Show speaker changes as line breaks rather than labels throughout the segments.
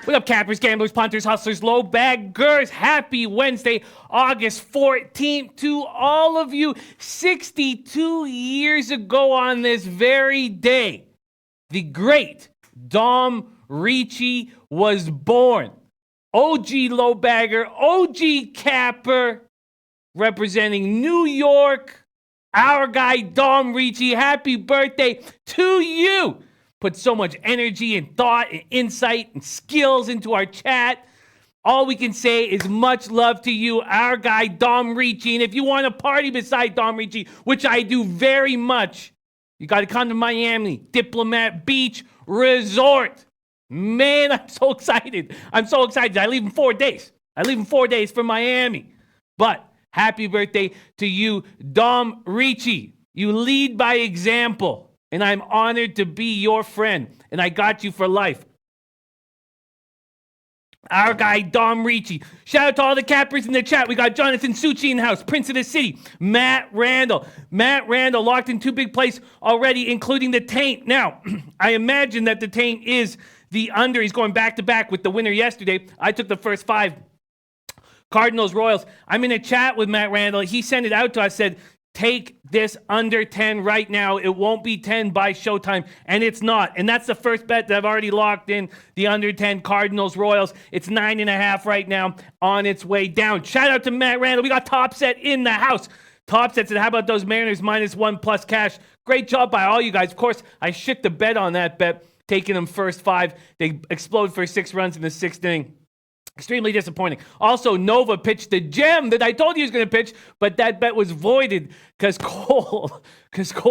What up, cappers, gamblers, punters, hustlers, low baggers? Happy Wednesday, August 14th to all of you. 62 years ago on this very day, the great Dom Ricci was born. OG low bagger, OG capper, representing New York. Our guy, Dom Ricci. Happy birthday to you. Put so much energy and thought and insight and skills into our chat. All we can say is much love to you, our guy, Dom Ricci. And if you want to party beside Dom Ricci, which I do very much, you got to come to Miami, Diplomat Beach Resort. Man, I'm so excited. I leave in 4 days. For Miami. But happy birthday to you, Dom Ricci. You lead by example. And I'm honored to be your friend. And I got you for life. Our guy, Dom Ricci. Shout out to all the cappers in the chat. We got Jonathan Succi in the house. Prince of the City. Matt Randall. Matt Randall locked in 2 big plays already, including the taint. Now, I imagine that the taint is the under. He's going back-to-back with the winner yesterday. I took the first 5. Cardinals, Royals. I'm in a chat with Matt Randall. He sent it out to us, said, take this under 10 right now. It won't be 10 by showtime, and it's not. And that's the first bet that I've already locked in, the under 10 Cardinals Royals. It's 9.5 right now, on its way down. Shout out to Matt Randall. We got Top Set in the house. Top Set said, how about those Mariners -1 plus cash? Great job by all you guys. Of course, I shit the bed on that bet, taking them first 5. They explode for 6 runs in the 6th inning. Extremely disappointing. Also, Nova pitched the gem that I told you he was going to pitch, but that bet was voided because Cole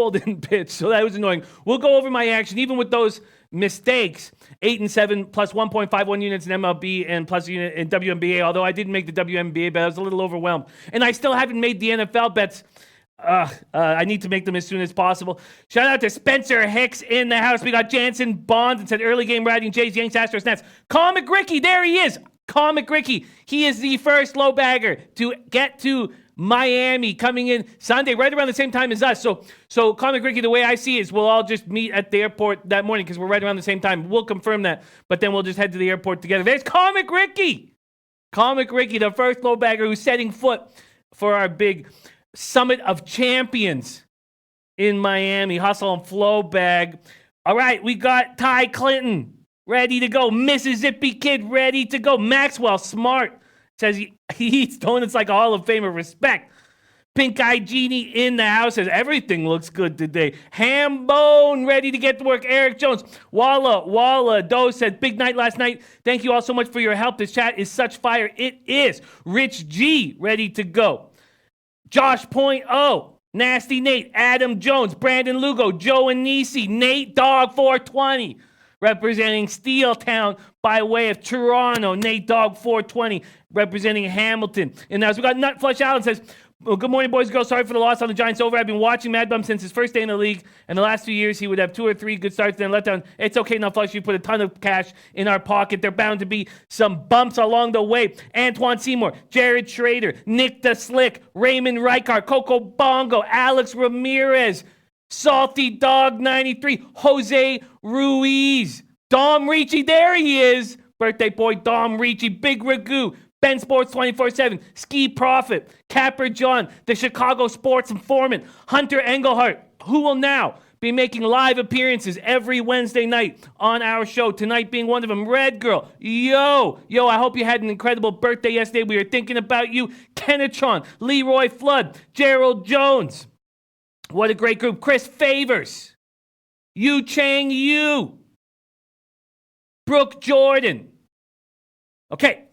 didn't pitch. So that was annoying. We'll go over my action, even with those mistakes. 8 and 7 plus 1.51 units in MLB and plus a unit in WNBA. Although I didn't make the WNBA bet, I was a little overwhelmed. And I still haven't made the NFL bets. I need to make them as soon as possible. Shout out to Spencer Hicks in the house. We got Jansen Bonds and said early game riding Jays, Yanks, Astros, Nats. Comic Ricky, there he is. Comic Ricky, he is the first low bagger to get to Miami, coming in Sunday right around the same time as us. So Comic Ricky, the way I see it is we'll all just meet at the airport that morning because we're right around the same time. We'll confirm that, but then we'll just head to the airport together. There's Comic Ricky. Comic Ricky, the first low bagger who's setting foot for our big Summit of Champions in Miami. Hustle and flow bag. All right, we got Ty Clinton. Ready to go. Mississippi Kid ready to go. Maxwell Smart says he eats donuts like a Hall of Famer. Respect. Pink Eye Genie in the house says everything looks good today. Hambone ready to get to work. Eric Jones. Walla Doe said big night last night. Thank you all so much for your help. This chat is such fire. It is. Rich G ready to go. Josh Point O. Nasty Nate. Adam Jones. Brandon Lugo. Joe Anisi. Nate Dog 420. Representing Steeltown by way of Toronto. Nate Dog 420 representing Hamilton. And as we got Nut Flush Allen says, well, good morning, boys and girls. Sorry for the loss on the Giants over. I've been watching Mad Bum since his first day in the league. And the last 2 years, he would have 2 or 3 good starts, then let down. It's okay, Nut Flush. You put a ton of cash in our pocket. There are bound to be some bumps along the way. Antoine Seymour, Jared Schrader, Nick the Slick, Raymond Reichart, Coco Bongo, Alex Ramirez, Salty Dog 93, Jose Ruiz, Dom Ricci, there he is. Birthday boy Dom Ricci, Big Ragu, Ben Sports 24/7, Ski Prophet, Capper John, the Chicago Sports Informant, Hunter Engelhart, who will now be making live appearances every Wednesday night on our show. Tonight being one of them. Red Girl, yo, I hope you had an incredible birthday yesterday. We were thinking about you. Kenetron, Leroy Flood, Gerald Jones. What a great group. Chris Favors, Yu Chang Yu, Brooke Jordan. Okay.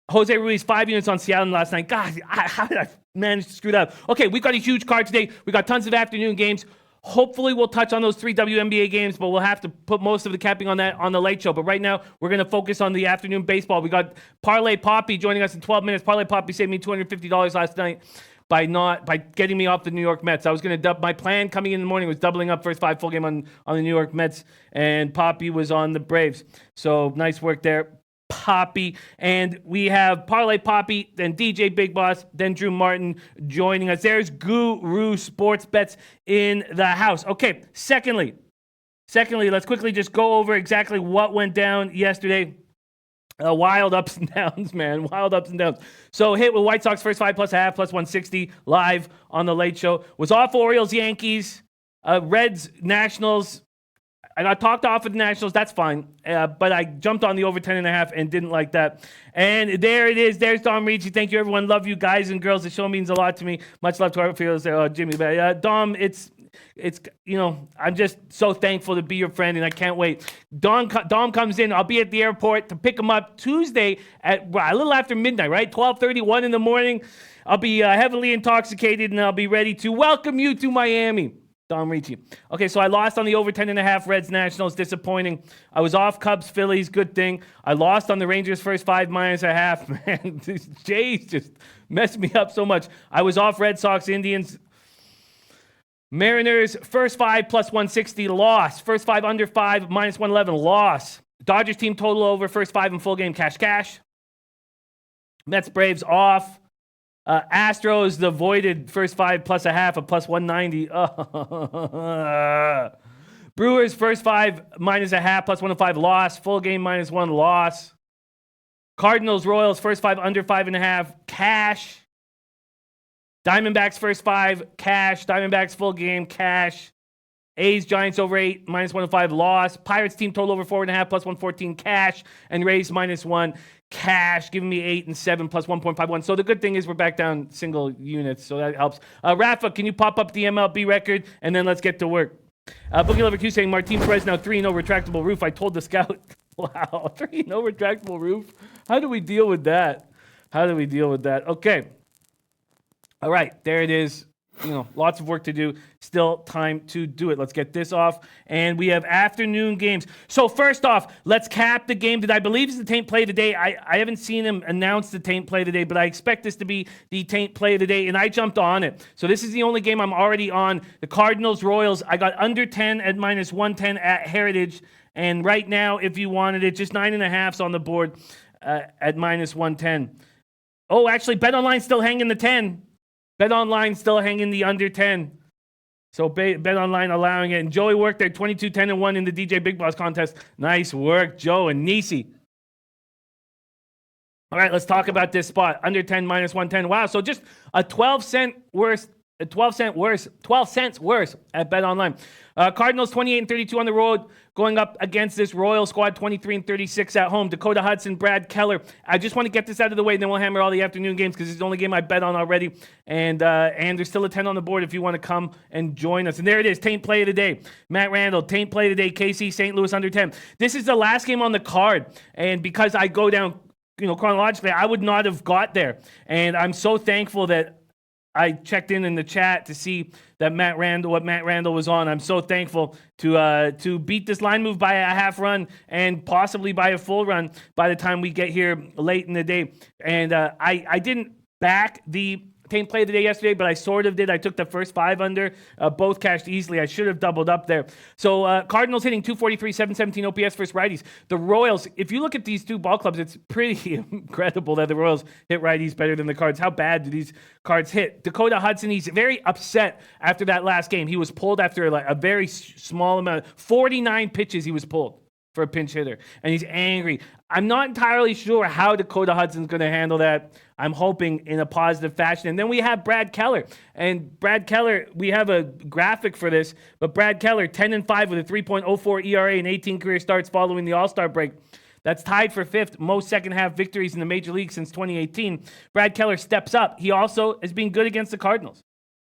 Jose Ruiz, 5 units on Seattle last night. God, how did I manage to screw that up? Okay, we've got a huge card today. We got tons of afternoon games. Hopefully, we'll touch on those 3 WNBA games, but we'll have to put most of the capping on that on the late show. But right now, we're going to focus on the afternoon baseball. We got Parlay Poppy joining us in 12 minutes. Parlay Poppy saved me $250 last night by getting me off the New York Mets. I was going to my plan coming in the morning was doubling up first 5 full game on the New York Mets, and Poppy was on the Braves. So nice work there, Poppy. And we have Parlay Poppy, then DJ Big Boss, then Drew Martin joining us. There's Guru Sports Bets in the house. Okay, secondly, let's quickly just go over exactly what went down yesterday. Wild ups and downs, man. Wild ups and downs. So hit with White Sox first 5 plus a half plus 160 live on the late show. Was off Orioles, Yankees, Reds, Nationals. I got talked off of the Nationals. That's fine. But I jumped on the over 10.5 and didn't like that. And there it is. There's Dom Ricci. Thank you, everyone. Love you guys and girls. The show means a lot to me. Much love to our fields there. Jimmy. Dom, it's I'm just so thankful to be your friend, and I can't wait. Dom comes in. I'll be at the airport to pick him up Tuesday at a little after midnight, right? 12:31 in the morning. I'll be heavily intoxicated, and I'll be ready to welcome you to Miami. Dom Ricci. Okay, so I lost on the over 10.5 Reds Nationals. Disappointing. I was off Cubs Phillies. Good thing. I lost on the Rangers first 5 minus a half. Man, these Jays just messed me up so much. I was off Red Sox Indians. Mariners first 5 plus 160 loss. First 5 under 5 minus 111 loss. Dodgers team total over first 5 in full game cash. Mets Braves off. Astros, the voided first 5 plus a half, a plus 190. Brewers, first 5 minus a half, plus 105 loss. Full game minus 1 loss. Cardinals, Royals, first 5 under 5.5, cash. Diamondbacks, first 5, cash. Diamondbacks, full game, cash. A's, Giants over 8, minus 105 loss. Pirates team total over 4.5, plus 114, cash. And Rays, minus 1. Cash, giving me 8 and 7 plus 1.51. So the good thing is we're back down single units, so that helps. Rafa, can you pop up the MLB record, and then let's get to work. Boogie Lover Q saying Martin Perez now 3-0 retractable roof. I told the scout. Wow, 3-0 retractable roof. How do we deal with that? Okay. All right, there it is. Lots of work to do. Still time to do it. Let's get this off. And we have afternoon games. So first off, let's cap the game that I believe is the Taint Play today. I haven't seen him announce the Taint Play today, but I expect this to be the Taint Play today, and I jumped on it. So this is the only game I'm already on. The Cardinals, Royals. I got under 10 at minus 110 at Heritage. And right now, if you wanted it, just 9.5's on the board at minus 110. Oh, actually, BetOnline still hanging the 10. BetOnline still hanging the under 10. So BetOnline allowing it. And Joey worked there 22-10-1 in the DJ Big Boss contest. Nice work, Joe and Nisi. All right, let's talk about this spot. Under 10 minus 110. Wow, so just a 12 cents worse at BetOnline. Cardinals 28-32 on the road, going up against this Royal squad 23-36 at home. Dakota Hudson, Brad Keller. I just want to get this out of the way, and then we'll hammer all the afternoon games because it's the only game I bet on already. And there's still a 10 on the board if you want to come and join us. And there it is, Taint Play of the Day. Matt Randall, Taint Play of the Day, KC, St. Louis under 10. This is the last game on the card, and because I go down, chronologically, I would not have got there. And I'm so thankful that I checked in the chat to see that Matt Randall was on. I'm so thankful to beat this line move by a half run and possibly by a full run by the time we get here late in the day. And I didn't back the Taint Play of the Day yesterday, but I sort of did. I took the first 5 under. Both cashed easily. I should have doubled up there. So Cardinals hitting 243, 717 OPS versus righties. The Royals, if you look at these two ball clubs, it's pretty incredible that the Royals hit righties better than the Cards. How bad do these Cards hit? Dakota Hudson, he's very upset after that last game. He was pulled after a very small amount. 49 pitches he was pulled for a pinch hitter, and he's angry. I'm not entirely sure how Dakota Hudson's going to handle that. I'm hoping in a positive fashion. And then we have Brad Keller. And Brad Keller, we have a graphic for this, but Brad Keller, 10-5 with a 3.04 ERA and 18 career starts following the All-Star break. That's tied for 5th most second-half victories in the Major League since 2018. Brad Keller steps up. He also has been good against the Cardinals.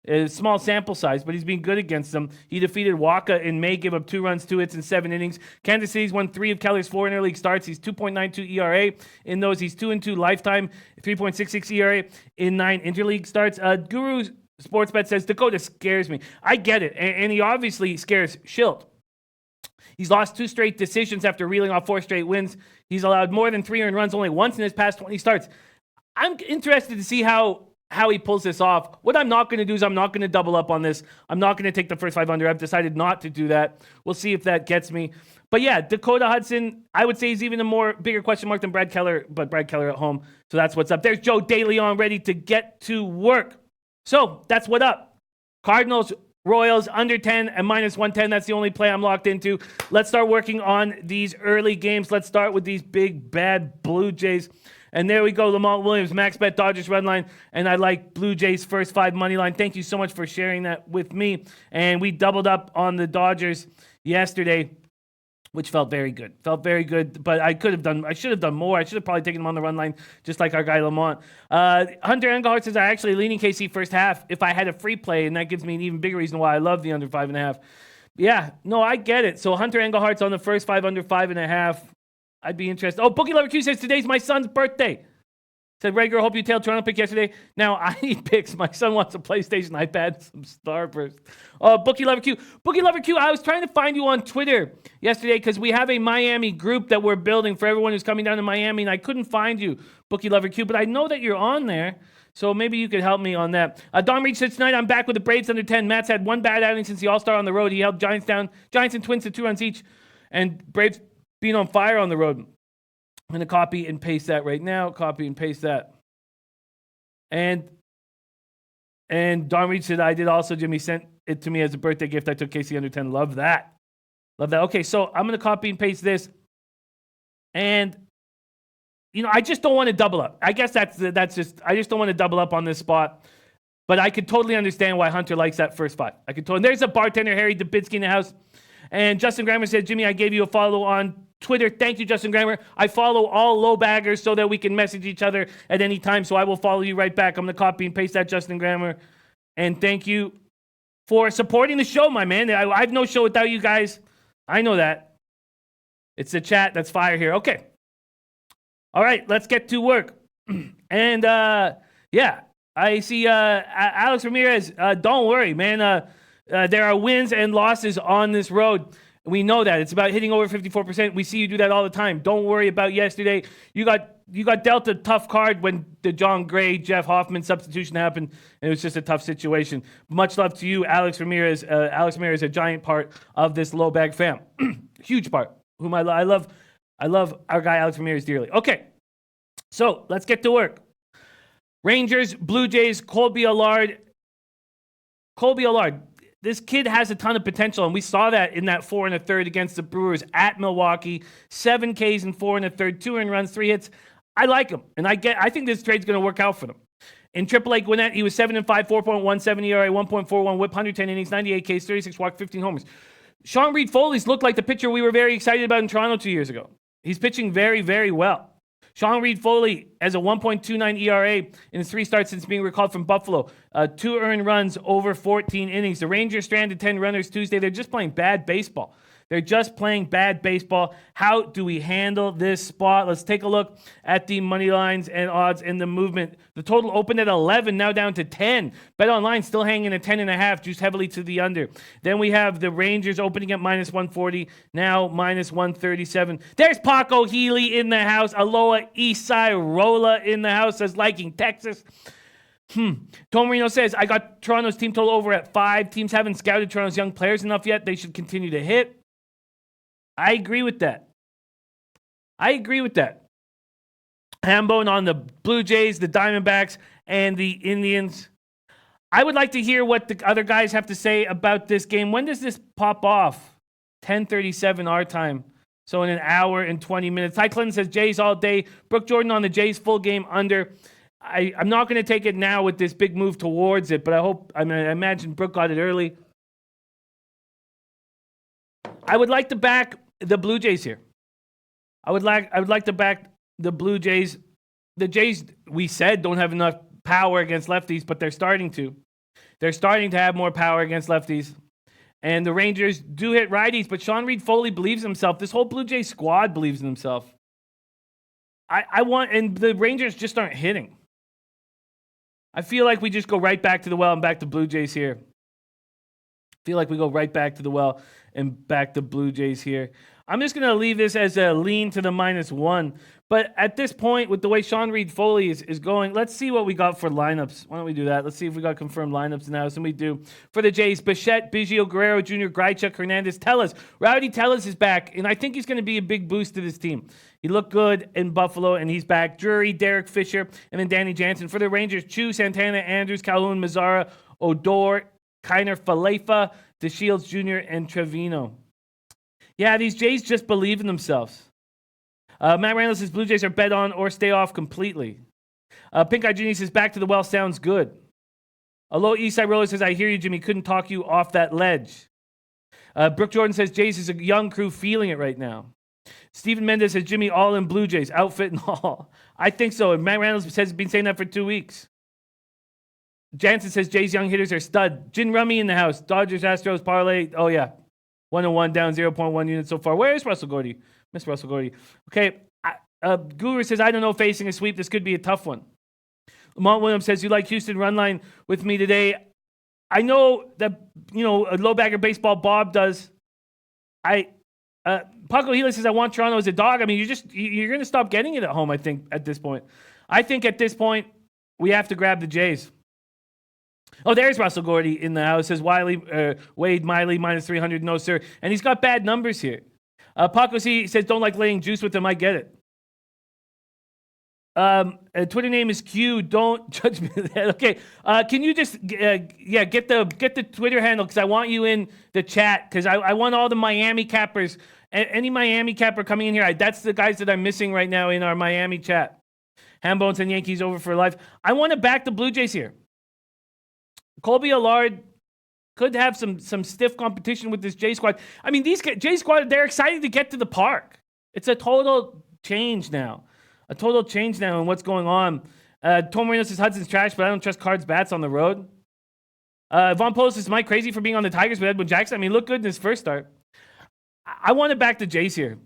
A small sample size, but he's been good against them. He defeated Waka in May, gave up 2 runs, 2 hits in 7 innings. Kansas City's won 3 of Keller's 4 interleague starts. He's 2.92 ERA in those. He's 2-2 lifetime, 3.66 ERA in 9 interleague starts. Guru Sportsbet says Dakota scares me. I get it, and he obviously scares Schilt. He's lost 2 straight decisions after reeling off 4 straight wins. He's allowed more than 3 earned runs only once in his past 20 starts. I'm interested to see how he pulls this off. What I'm not going to do is I'm not going to double up on this. I'm not going to take the first 5 under. I've decided not to do that. We'll see if that gets me. But yeah, Dakota Hudson, I would say he's even a bigger question mark than Brad Keller, but Brad Keller at home. So that's what's up. There's Joe DeLeon ready to get to work. So that's what up. Cardinals, Royals, under 10 and minus 110. That's the only play I'm locked into. Let's start working on these early games. Let's start with these big, bad Blue Jays. And there we go, Lamont Williams, max bet Dodgers run line. And I like Blue Jays first 5 money line. Thank you so much for sharing that with me. And we doubled up on the Dodgers yesterday, which felt very good. But I should have done more. I should have probably taken them on the run line, just like our guy Lamont. Hunter Engelhardt says, I actually leaning KC first half if I had a free play, and that gives me an even bigger reason why I love the under 5.5. Yeah, no, I get it. So Hunter Engelhardt's on the first 5 under 5.5. I'd be interested. Oh, Bookie Lover Q says, today's my son's birthday. Said, Red Girl, hope you tailed Toronto pick yesterday. Now, I need picks. My son wants a PlayStation, iPad, some Starburst. Oh, Bookie Lover Q. Bookie Lover Q, I was trying to find you on Twitter yesterday because we have a Miami group that we're building for everyone who's coming down to Miami, and I couldn't find you, Bookie Lover Q, but I know that you're on there, so maybe you could help me on that. Don Reach said, tonight I'm back with the Braves under 10. Matt's had one bad outing since the All-Star on the road. He held Giants and Twins to 2 runs each, and Braves being on fire on the road. I'm going to copy and paste that right now. Copy and paste that. And Don Reed said, I did also. Jimmy sent it to me as a birthday gift. I took Casey under 10. Love that. Okay, so I'm going to copy and paste this. And, I just don't want to double up. I guess that's just, I just don't want to double up on this spot. But I could totally understand why Hunter likes that first 5. And there's a bartender, Harry Dubitsky, in the house. And Justin Grammer said, Jimmy, I gave you a follow on Twitter. Thank you, Justin Grammer. I follow all low baggers so that we can message each other at any time. So I will follow you right back. I'm going to copy and paste that, Justin Grammer. And thank you for supporting the show, my man. I have no show without you guys. I know that. It's the chat that's fire here. Okay. All right, let's get to work. And, yeah, I see Alex Ramirez. Don't worry, man. There are wins and losses on this road. We know that. It's about hitting over 54%. We see you do that all the time. Don't worry about yesterday. You got dealt a tough card when the John Gray, Jeff Hoffman substitution happened, and it was just a tough situation. Much love to you, Alex Ramirez. Alex Ramirez is a giant part of this low bag fam. Huge part. Whom I love. I love our guy Alex Ramirez dearly. Okay, so let's get to work. Rangers, Blue Jays, Colby Allard. This kid has a ton of potential, and we saw that in that 4 1/3 against the Brewers at Milwaukee. 7 Ks in 4 1/3, 2 earned runs, 3 hits. I like him, and I think this trade's going to work out for them. In AAA Gwinnett, he was 7-5, 4.17 ERA, 1.41 WHIP, 110 innings, 98 Ks, 36 walks, 15 homers. Sean Reed Foley's looked like the pitcher we were very excited about in Toronto 2 years ago. He's pitching very, very well. Sean Reed Foley has a 1.29 ERA in his 3 starts since being recalled from Buffalo. 2 earned runs over 14 innings. The Rangers stranded 10 runners Tuesday. They're just playing bad baseball. How do we handle this spot? Let's take a look at the money lines and odds and the movement. The total opened at 11, now down to 10. Bet online still hanging at 10.5, juiced heavily to the under. Then we have the Rangers opening at minus 140, now minus 137. There's Paco Healy in the house. Aloha Eastside Rolla in the house, says liking Texas. Tom Marino says, I got Toronto's team total over at 5. Teams haven't scouted Toronto's young players enough yet. They should continue to hit. I agree with that. Hambone on the Blue Jays, the Diamondbacks, and the Indians. I would like to hear what the other guys have to say about this game. When does this pop off? 10:37 our time. So in an hour and 20 minutes. Ty Clinton says Jays all day. Brooke Jordan on the Jays full game under. I'm not going to take it now with this big move towards it, but I imagine Brooke got it early. I would like to back the Blue Jays here. I would like to back the Blue Jays. The Jays, we said, don't have enough power against lefties, but they're starting to. They're starting to have more power against lefties. And the Rangers do hit righties, but Sean Reed Foley believes in himself. This whole Blue Jays squad believes in himself. And the Rangers just aren't hitting. I feel like we just go right back to the well and back to Blue Jays here. Feel like we go right back to the well and back to Blue Jays here. I'm just going to leave this as a lean to the -1. But at this point, with the way Sean Reed Foley is going, let's see what we got for lineups. Why don't we do that? Let's see if we got confirmed lineups now. So we do. For the Jays, Bichette, Biggio, Guerrero Jr., Grichuk, Hernandez, Tellez. Rowdy Tellez is back, and I think he's going to be a big boost to this team. He looked good in Buffalo, and he's back. Drury, Derek Fisher, and then Danny Jansen. For the Rangers, Chu, Santana, Andrews, Calhoun, Mazzara, Odor, Kiner, Falefa, DeShields Jr., and Trevino. Yeah, these Jays just believe in themselves. Matt Randall says Blue Jays are bet on or stay off completely. Pink Eye Junior says back to the well sounds good. Alo Eastside Roller says I hear you, Jimmy. Couldn't talk you off that ledge. Brooke Jordan says Jays is a young crew feeling it right now. Stephen Mendez says Jimmy all in Blue Jays, outfit and all. I think so. And Matt Randall says he's been saying that for 2 weeks. Jansen says Jays young hitters are stud. Gin Rummy in the house. Dodgers, Astros, parlay. Oh, yeah. 101 down 0.1 units so far. Where is Russell Gordy? Miss Russell Gordy. Okay. Guru says, I don't know, facing a sweep. This could be a tough one. Lamont Williams says, you like Houston run line with me today. I know that, a low bagger baseball Bob does. Paco Gila says, I want Toronto as a dog. I mean, you're going to stop getting it at home, I think, at this point. I think at this point, we have to grab the Jays. Oh, there's Russell Gordy in the house. Says Wade Miley -300. No, sir. And he's got bad numbers here. Paco C says, don't like laying juice with him. I get it. Twitter name is Q. Don't judge me. Okay. Can you just get the Twitter handle, because I want you in the chat, because I want all the Miami cappers. Any Miami capper coming in here. That's the guys that I'm missing right now in our Miami chat. Hambones and Yankees over for life. I want to back the Blue Jays here. Colby Allard could have some stiff competition with this J squad. I mean, these J squad, they're excited to get to the park. It's a total change now. In what's going on. Tom Marino says Hudson's trash, but I don't trust Cards bats on the road. Von Polo says, am I crazy for being on the Tigers with Edwin Jackson? I mean, look good in his first start. I want to back the Jays here.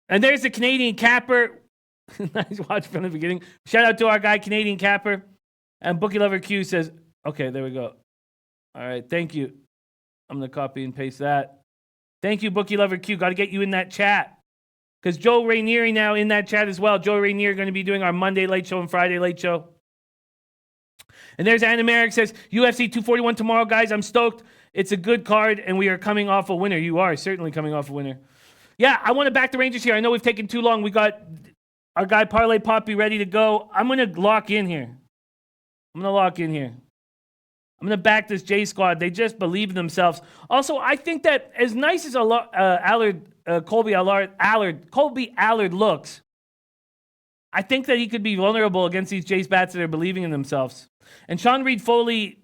And there's the Canadian capper. Nice watch from the beginning. Shout out to our guy, Canadian capper. And Bookie Lover Q says, okay, there we go. All right, thank you. I'm going to copy and paste that. Thank you, Bookie Lover Q. Got to get you in that chat. Because Joe Rainieri now in that chat as well. Joe Rainieri going to be doing our Monday late show and Friday late show. And there's Anna Merrick says, UFC 241 tomorrow, guys. I'm stoked. It's a good card, and we are coming off a winner. You are certainly coming off a winner. Yeah, I want to back the Rangers here. I know we've taken too long. We got our guy Parlay Poppy ready to go. I'm going to lock in here. I'm going to back this J squad. They just believe in themselves. Also, I think that as nice as Colby Allard looks, I think that he could be vulnerable against these Jays bats that are believing in themselves. And Sean Reed Foley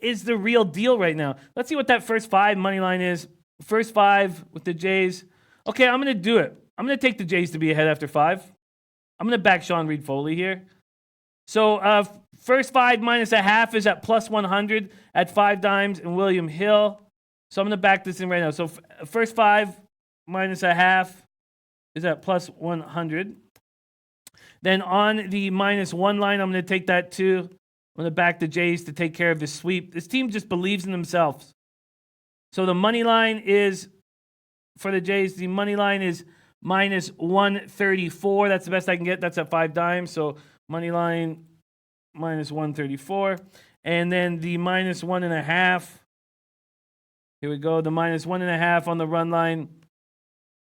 is the real deal right now. Let's see what that first 5 money line is. First 5 with the Jays. Okay, I'm going to do it. I'm going to take the Jays to be ahead after 5. I'm going to back Sean Reed Foley here. So first 5 minus a half is at +100 at 5 dimes and William Hill. So I'm going to back this in right now. So first 5 minus a half is at +100. Then on the -1 line, I'm going to take that too. I'm going to back the Jays to take care of the sweep. This team just believes in themselves. So the money line is, for the Jays, the money line is -134. That's the best I can get. That's at 5 dimes. So money line -134. And then the -1.5. Here we go. The -1.5 on the run line.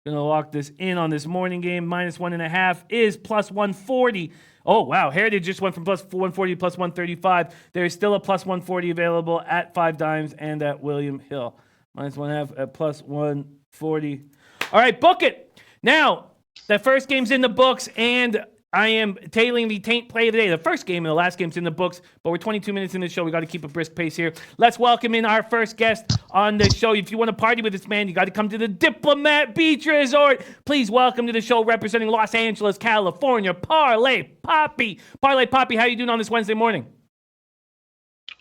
Going to lock this in on this morning game. -1.5 is +140. Oh, wow. Heritage just went from +140 to +135. There is still a +140 available at 5 dimes and at William Hill. -1.5 at +140. All right, book it. Now, the first game's in the books, and I am tailing the Taint play of the day. The first game and the last game's in the books, but we're 22 minutes in the show. We got to keep a brisk pace here. Let's welcome in our first guest on the show. If you want to party with this man, you got to come to the Diplomat Beach Resort. Please welcome to the show, representing Los Angeles, California, Parlay Poppy. Parlay Poppy, how you doing on this Wednesday morning?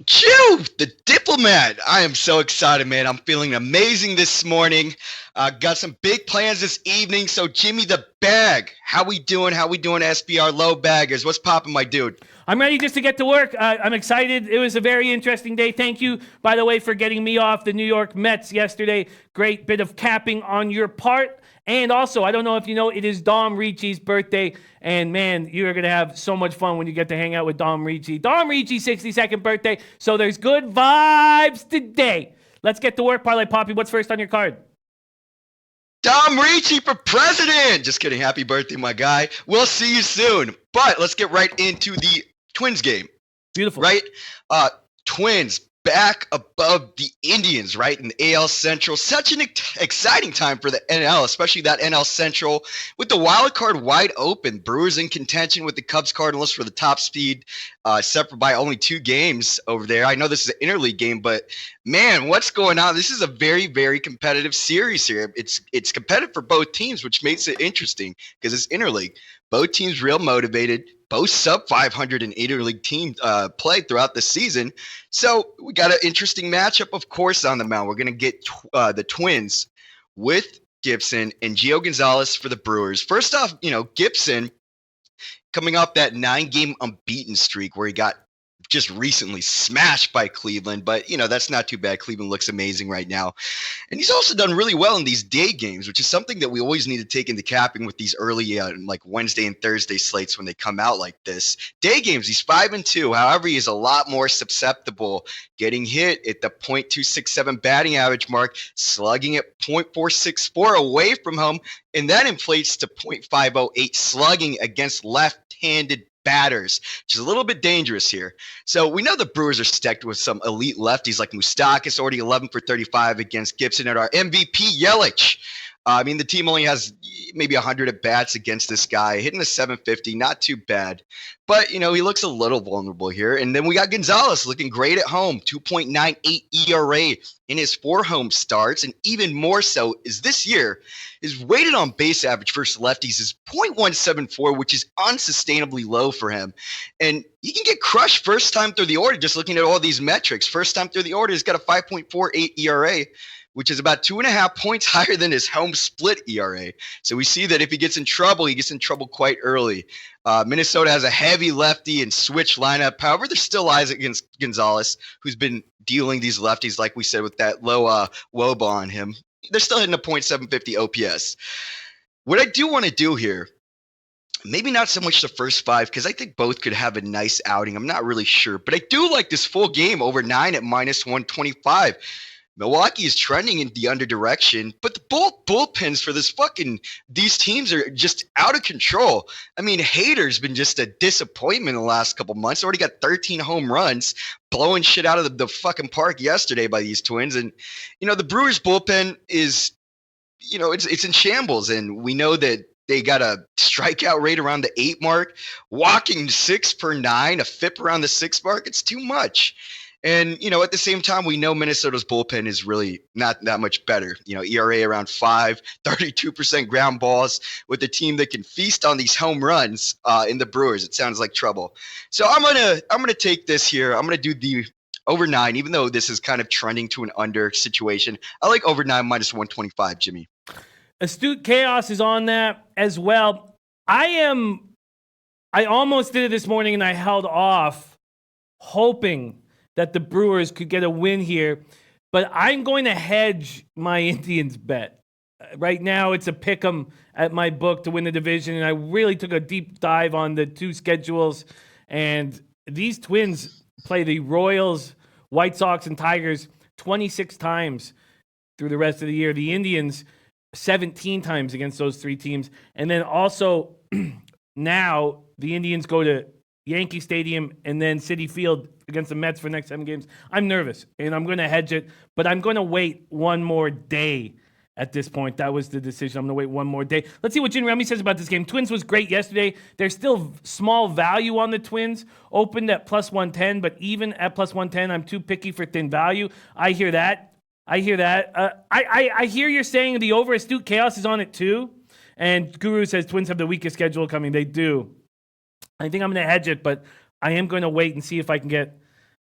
Chew, the Diplomat. I am so excited, man. I'm feeling amazing this morning. Got some big plans this evening. So, Jimmy, the bag. How we doing, SBR low baggers? What's popping, my dude?
I'm ready just to get to work. I'm excited. It was a very interesting day. Thank you, by the way, for getting me off the New York Mets yesterday. Great bit of capping on your part. And also, I don't know if you know, it is Dom Ricci's birthday. And man, you're going to have so much fun when you get to hang out with Dom Ricci. Dom Ricci's 62nd birthday. So there's good vibes today. Let's get to work, Parlay Poppy. What's first on your card?
Dom Ricci for president. Just kidding. Happy birthday, my guy. We'll see you soon. But let's get right into the Twins game.
Beautiful.
Right? Twins back above the Indians, right, in the AL Central. Such an exciting time for the NL, especially that NL Central with the wild card wide open. Brewers in contention with the Cubs Cardinals for the top speed, separate by only 2 games over there. I know this is an interleague game, but man, what's going on? This is a very, very competitive series here. It's competitive for both teams, which makes it interesting because it's interleague. Both teams real motivated. Both sub 500 in interleague team played throughout the season. So we got an interesting matchup, of course, on the mound. We're going to get the Twins with Gibson and Gio Gonzalez for the Brewers. First off, Gibson coming off that 9-game unbeaten streak where he got just recently smashed by Cleveland, but that's not too bad. Cleveland looks amazing right now. And he's also done really well in these day games, which is something that we always need to take into capping with these early like Wednesday and Thursday slates when they come out like this. Day games, he's 5-2. However, he is a lot more susceptible getting hit at the .267 batting average mark, slugging at .464 away from home, and that inflates to .508 slugging against left-handed batters, which is a little bit dangerous here. So we know the Brewers are stacked with some elite lefties like Moustakas, already 11 for 35 against Gibson, and our MVP Yelich. The team only has maybe 100 at bats against this guy, hitting a 750, not too bad. But, he looks a little vulnerable here. And then we got Gonzalez looking great at home, 2.98 ERA in his 4 home starts. And even more so is this year, his weighted on base average versus lefties is .174, which is unsustainably low for him. And he can get crushed first time through the order just looking at all these metrics. First time through the order, he's got a 5.48 ERA. Which is about 2.5 points higher than his home split ERA. So we see that if he gets in trouble, he gets in trouble quite early. Minnesota has a heavy lefty and switch lineup. However, there's still eyes against Gonzalez, who's been dealing these lefties, like we said, with that low WOBA on him. They're still hitting a .750 OPS. What I do want to do here, maybe not so much the first 5, because I think both could have a nice outing. I'm not really sure. But I do like this full game over 9 at -125. Milwaukee is trending in the under direction, but the bullpens for these teams are just out of control. Hader's been just a disappointment in the last couple months. Already got 13 home runs, blowing shit out of the fucking park yesterday by these Twins. And, the Brewers bullpen is, it's in shambles. And we know that they got a strikeout rate around the 8 mark, walking 6 per 9, a FIP around the 6 mark. It's too much. And, at the same time, we know Minnesota's bullpen is really not that much better. ERA around 5, 32% ground balls with a team that can feast on these home runs in the Brewers. It sounds like trouble. So I'm gonna take this here. I'm gonna do the over 9, even though this is kind of trending to an under situation. I like over 9 -125, Jimmy.
Astute Chaos is on that as well. I almost did it this morning and I held off, hoping that the Brewers could get a win here, but I'm going to hedge my Indians bet. Right now, it's a pick 'em at my book to win the division, and I really took a deep dive on the 2 schedules, and these Twins play the Royals, White Sox, and Tigers 26 times through the rest of the year. The Indians 17 times against those 3 teams, and then also now the Indians go to Yankee Stadium and then Citi Field against the Mets for the next 7 games. I'm nervous, and I'm going to hedge it, but I'm going to wait one more day at this point. That was the decision. I'm going to wait one more day. Let's see what Jim Remy says about this game. Twins was great yesterday. There's still small value on the Twins. Opened at +110, but even at +110, I'm too picky for thin value. I hear that. I hear you're saying the over Astute Chaos is on it too. And Guru says Twins have the weakest schedule coming. They do. I think I'm going to hedge it, but I am going to wait and see if I can get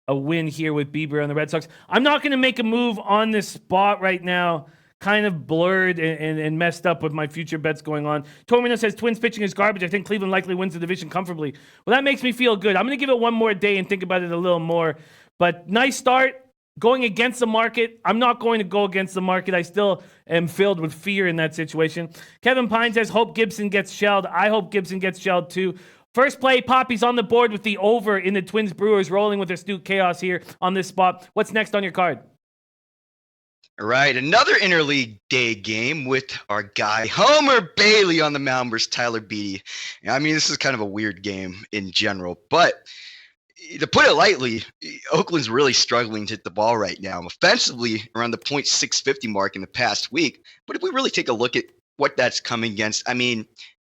a win here with Bieber on the Red Sox. I'm not going to make a move on this spot right now kind of blurred and messed up with my future bets going on. Tormino says Twins pitching is garbage. I think Cleveland likely wins the division comfortably. Well, that makes me feel good. I'm going to give it one more day and think about it a little more. But nice start. Going against the market. I'm not going to go against the market. I still am filled with fear in that situation. Kevin Pine says, hope Gibson gets shelled. I hope Gibson gets shelled too. First play, Poppy's on the board with the over in the Twins Brewers, rolling with astute chaos here on this spot. What's next on your card?
All right, another interleague day game with our guy Homer Bailey on the mound versus Tyler Beede. I mean, this is kind of a weird game in general, but to put it lightly, Oakland's really struggling to hit the ball right now. Offensively, around the .650 mark in the past week. But if we really take a look at what that's coming against, I mean,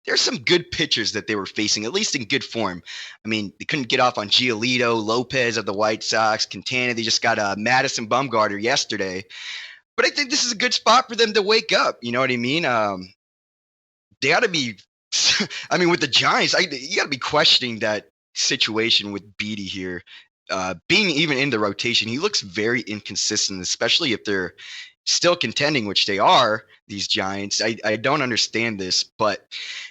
there's some good pitchers that they were facing, at least in good form. I mean, they couldn't get off on Giolito, Lopez of the White Sox, Quintana. They just got Madison Bumgarner yesterday. But I think this is a good spot for them to wake up. You know what I mean? They ought to be – I mean, with the Giants, you got to be questioning that situation with Beede here. Being even in the rotation, he looks very inconsistent, especially if they're still contending, which they are, these Giants. I don't understand this. But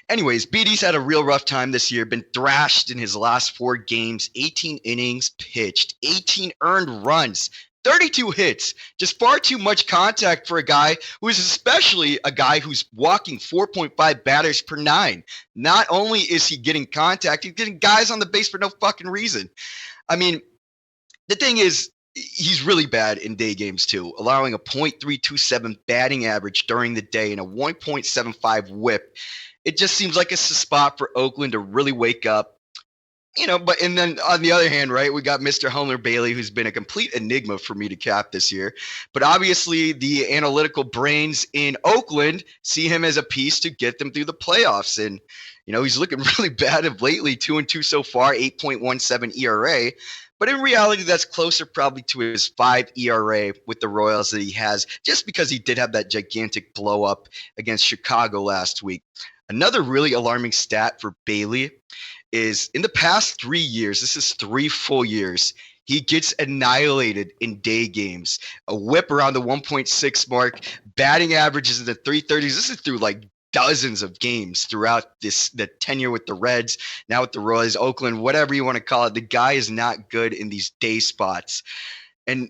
anyways, Beede's had a real rough time this year, been thrashed in his last 4 games, 18 innings pitched, 18 earned runs, 32 hits, just far too much contact for a guy who is especially a guy who's walking 4.5 batters per 9. Not only is he getting contact, he's getting guys on the base for no fucking reason. I mean, the thing is, he's really bad in day games too, allowing a .327 batting average during the day and a 1.75 whip. It just seems like it's a spot for Oakland to really wake up. You know, and then on the other hand, right, we got Mr. Homer Bailey, who's been a complete enigma for me to cap this year. But obviously, the analytical brains in Oakland see him as a piece to get them through the playoffs. And, you know, he's looking really bad of lately, 2-2 so far, 8.17 ERA. But in reality, that's closer probably to his 5 ERA with the Royals that he has, just because he did have that gigantic blow up against Chicago last week. Another really alarming stat for Bailey is in the past 3 years, this is 3 full years, he gets annihilated in day games. A whip around the 1.6 mark, batting averages in the 330s. This is through like dozens of games throughout the tenure with the Reds, now with the Royals, Oakland, whatever you want to call it. The guy is not good in these day spots. And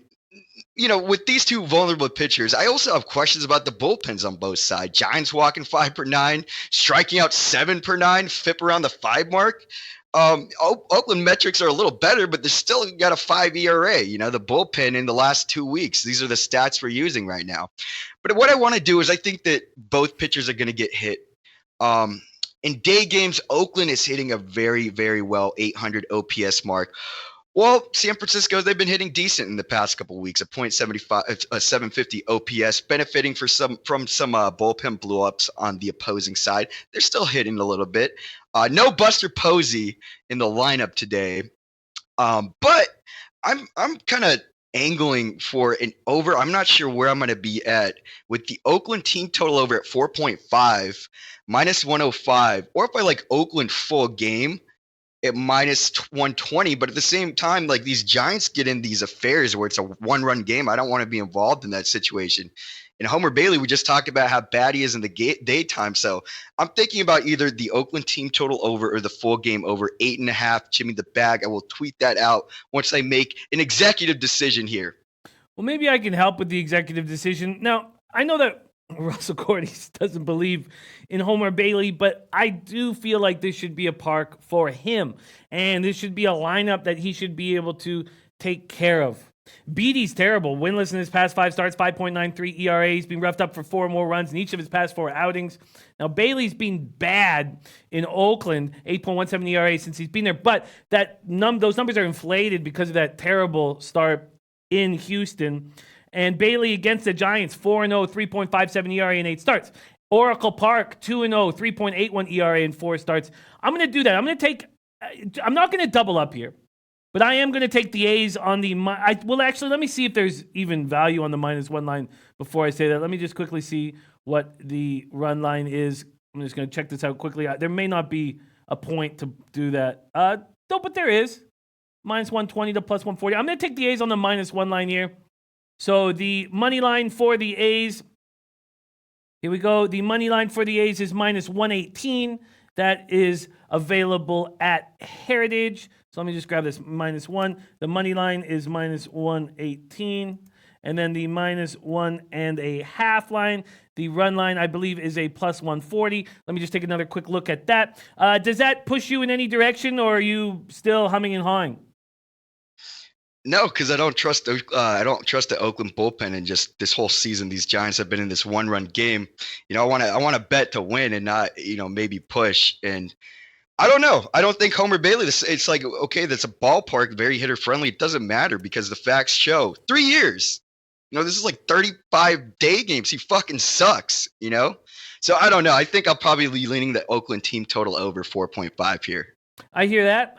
you know, with these two vulnerable pitchers, I also have questions about the bullpens on both sides. Giants walking 5 per 9, striking out 7 per 9, FIP around the 5 mark. Oakland metrics are a little better, but they're still got a 5 ERA. You know, the bullpen in the last 2 weeks. These are the stats we're using right now. But what I want to do is I think that both pitchers are going to get hit. In day games, Oakland is hitting a very, very well 800 OPS mark. Well, San Francisco, they've been hitting decent in the past couple of weeks, a .75, a 750 OPS, benefiting from some bullpen blow-ups on the opposing side. They're still hitting a little bit. No Buster Posey in the lineup today, but I'm kind of angling for an over. I'm not sure where I'm going to be at with the Oakland team total over at 4.5, minus 105, or if I like Oakland full game at minus 120. But at the same time, like these Giants get in these affairs where it's a 1-run game. I don't want to be involved in that situation. And Homer Bailey, we just talked about how bad he is in the daytime. So I'm thinking about either the Oakland team total over or the full game over 8.5. Jimmy the bag. I will tweet that out once I make an executive decision here.
Well, maybe I can help with the executive decision. Now, I know that Russell Cordy doesn't believe in Homer Bailey, but I do feel like this should be a park for him. And this should be a lineup that he should be able to take care of. Beede's terrible. Winless in his past 5 starts, 5.93 ERA. He's been roughed up for 4 more runs in each of his past 4 outings. Now, Bailey's been bad in Oakland, 8.17 ERA since he's been there. But those numbers are inflated because of that terrible start in Houston. And Bailey against the Giants, 4-0, 3.57 ERA in 8 starts. Oracle Park, 2-0, 3.81 ERA in 4 starts. I'm going to do that. I'm not going to double up here, but I am going to take the A's on the, let me see if there's even value on the -1 line before I say that. Let me just quickly see what the run line is. I'm just going to check this out quickly. There may not be a point to do that. No, but there is. -120 to +140. I'm going to take the A's on the -1 line here. So the money line for the A's Here we go. The money line for the A's is minus 118. That is available at Heritage. So let me just grab this minus 1. The money line is minus 118. And then the minus 1.5 line. The run line, I believe, is a plus 140. Let me just take another quick look at that. Does that push you in any direction, or are you still humming and hawing?
No, because I don't trust the Oakland bullpen, and just this whole season, these Giants have been in this one-run game. I want to bet to win and not maybe push. And I don't know. I don't think Homer Bailey. It's like, okay, that's a ballpark, very hitter friendly. It doesn't matter because the facts show 3 years. This is like 35 day games. He fucking sucks. So I don't know. I think I'll probably be leaning the Oakland team total over 4.5 here.
I hear that.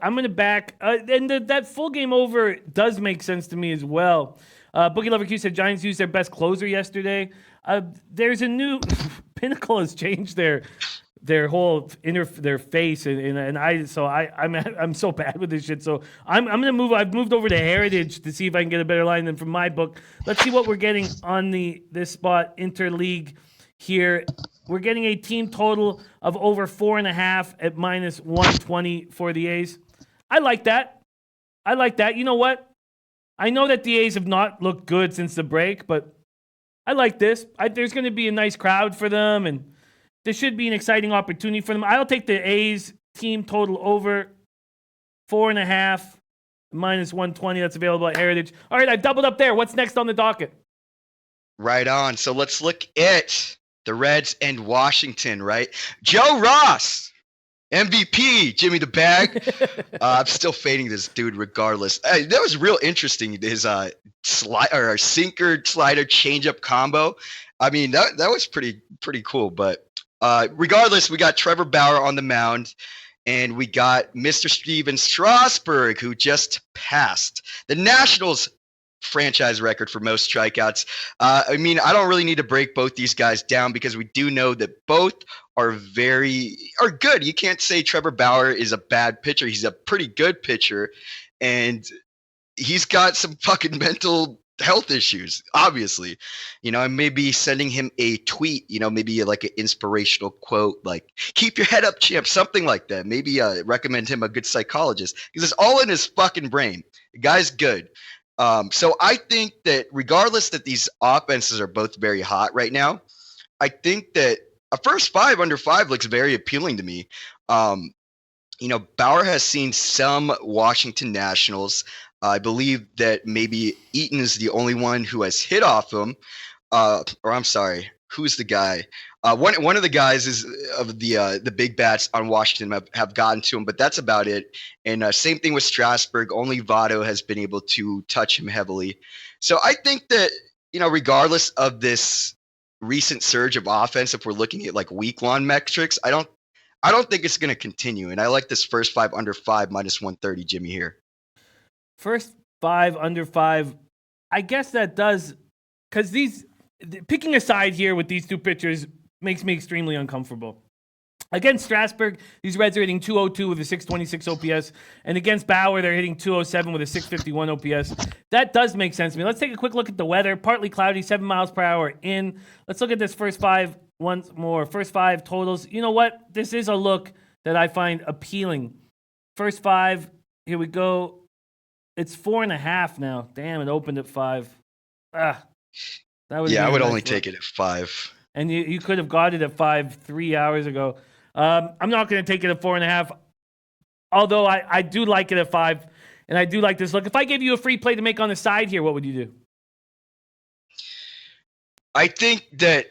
I'm going to back. And that full game over does make sense to me as well. Bookie Lover Q said Giants used their best closer yesterday. There's a new Pinnacle has changed their whole their face, I'm so bad with this shit. So I'm gonna move. I've moved over to Heritage to see if I can get a better line than from my book. Let's see what we're getting on this spot interleague here. We're getting a team total of over 4.5 at minus 120 for the A's. I like that. You know what? I know that the A's have not looked good since the break, but I like this. There's going to be a nice crowd for them, and this should be an exciting opportunity for them. I'll take the A's team total over 4.5 minus 120. That's available at Heritage. All right, I've doubled up there. What's next on the docket?
Right on. So let's look at the Reds and Washington, right? Joe Ross, MVP, Jimmy the Bag. I'm still fading this dude regardless. That was real interesting, his sinker slider changeup combo. I mean, that was pretty cool. But regardless, we got Trevor Bauer on the mound, and we got Mr. Steven Strasburg, who just passed the Nationals franchise record for most strikeouts. I mean, I don't really need to break both these guys down because we do know that both are good. You can't say Trevor Bauer is a bad pitcher. He's a pretty good pitcher, and he's got some fucking mental health issues, obviously. And maybe sending him a tweet, maybe like an inspirational quote, like "Keep your head up, champ," something like that. Maybe recommend him a good psychologist because it's all in his fucking brain. The guy's good. So I think that regardless that these offenses are both very hot right now, I think that a first 5 under 5 looks very appealing to me. Bauer has seen some Washington Nationals. I believe that maybe Eaton is the only one who has hit off him. Or I'm sorry, who's the guy? One of the guys is of the big bats on Washington have gotten to him, but that's about it. And same thing with Strasburg. Only Votto has been able to touch him heavily. So I think that regardless of this recent surge of offense, if we're looking at like week long metrics, I don't think it's going to continue. And I like this first 5 under 5 minus 130, Jimmy here.
First 5 under 5. I guess that does, because picking a side here with these two pitchers makes me extremely uncomfortable. Against Strasburg, these Reds are hitting 202 with a 626 OPS. And against Bauer, they're hitting 207 with a 651 OPS. That does make sense to me. Let's take a quick look at the weather. Partly cloudy, 7 miles per hour in. Let's look at this first 5 once more. First 5 totals. You know what? This is a look that I find appealing. First 5, here we go. It's 4.5 now. Damn, it opened at 5. I would only take it at 5. And you could have got it at 5 3 hours ago. I'm not going to take it at 4.5, although I do like it at 5, and I do like this look. If I gave you a free play to make on the side here, what would you do?
I think that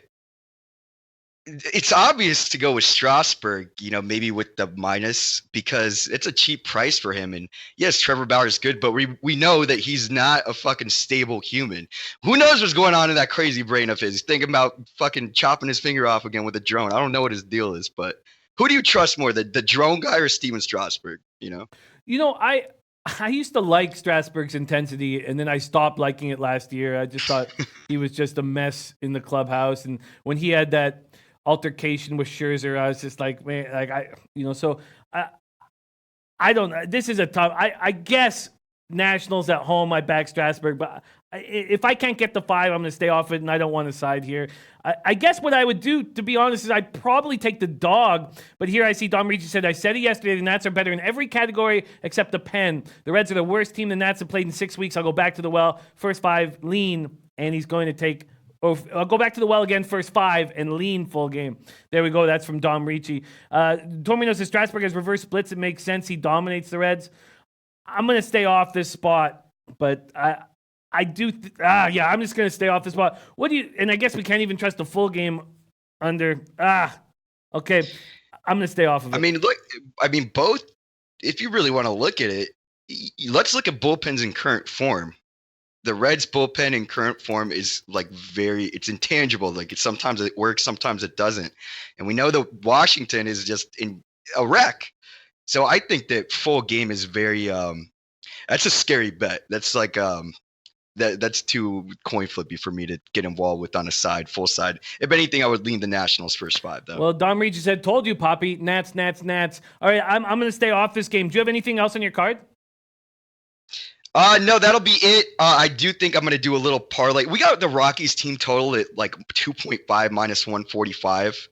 it's obvious to go with Strasburg, maybe with the minus, because it's a cheap price for him. And yes, Trevor Bauer is good, but we know that he's not a fucking stable human. Who knows what's going on in that crazy brain of his? He's thinking about fucking chopping his finger off again with a drone. I don't know what his deal is, but who do you trust more, the drone guy or Steven Strasburg?
I used to like Strasburg's intensity, and then I stopped liking it last year. I just thought he was just a mess in the clubhouse. And when he had that altercation with Scherzer, I was just like, man, so I don't know. This is a tough, I guess Nationals at home, I back Strasburg, but If I can't get the 5, I'm going to stay off it, and I don't want to side here. I guess what I would do, to be honest, is I'd probably take the dog. But here I see Dom Ricci said, I said it yesterday, the Nats are better in every category except the pen. The Reds are the worst team the Nats have played in 6 weeks. I'll go back to the well. First 5, lean, and he's going to take... I'll go back to the well again, first 5, and lean full game. There we go. That's from Dom Ricci. Tormino says Strasburg has reverse splits. It makes sense. He dominates the Reds. I'm going to stay off this spot, but I do. I'm just going to stay off this spot. And I guess we can't even trust the full game under. Okay. I'm going to stay off of it.
Both, if you really want to look at it, let's look at bullpens in current form. The Reds bullpen in current form is it's intangible. Sometimes it works, sometimes it doesn't. And we know that Washington is just in a wreck. So I think that full game is very, that's a scary bet. That's that's too coin flippy for me to get involved with on a side, full side. If anything, I would lean the Nationals first 5 though.
Well, Dom Ricci said, told you, Poppy, Nats. All right, I'm going to stay off this game. Do you have anything else on your card?
No, that'll be it. I do think I'm going to do a little parlay. We got the Rockies team total at 2.5 minus 145.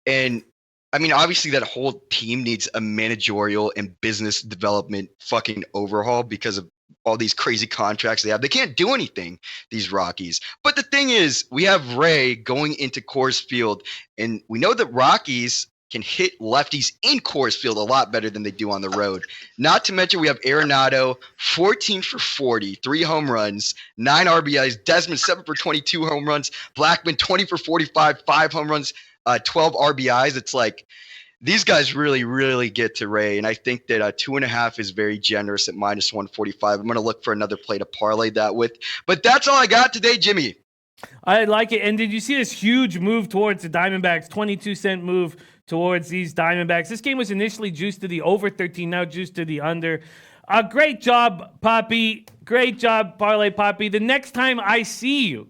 And obviously that whole team needs a managerial and business development fucking overhaul because of all these crazy contracts they have. They can't do anything, these Rockies. But the thing is, we have Ray going into Coors Field, and we know that Rockies can hit lefties in Coors Field a lot better than they do on the road. Not to mention we have Arenado, 14 for 40, 3 home runs, 9 RBIs. Desmond, 7 for 22 home runs. Blackman, 20 for 45, 5 home runs, 12 RBIs. It's these guys really, really get to Ray. And I think that 2.5 is very generous at minus 145. I'm going to look for another play to parlay that with. But that's all I got today, Jimmy.
I like it. And did you see this huge move towards the Diamondbacks, 22-cent move towards these Diamondbacks? This game was initially juiced to the over 13, now juiced to the under. Great job, Poppy. Great job, Parlay Poppy. The next time I see you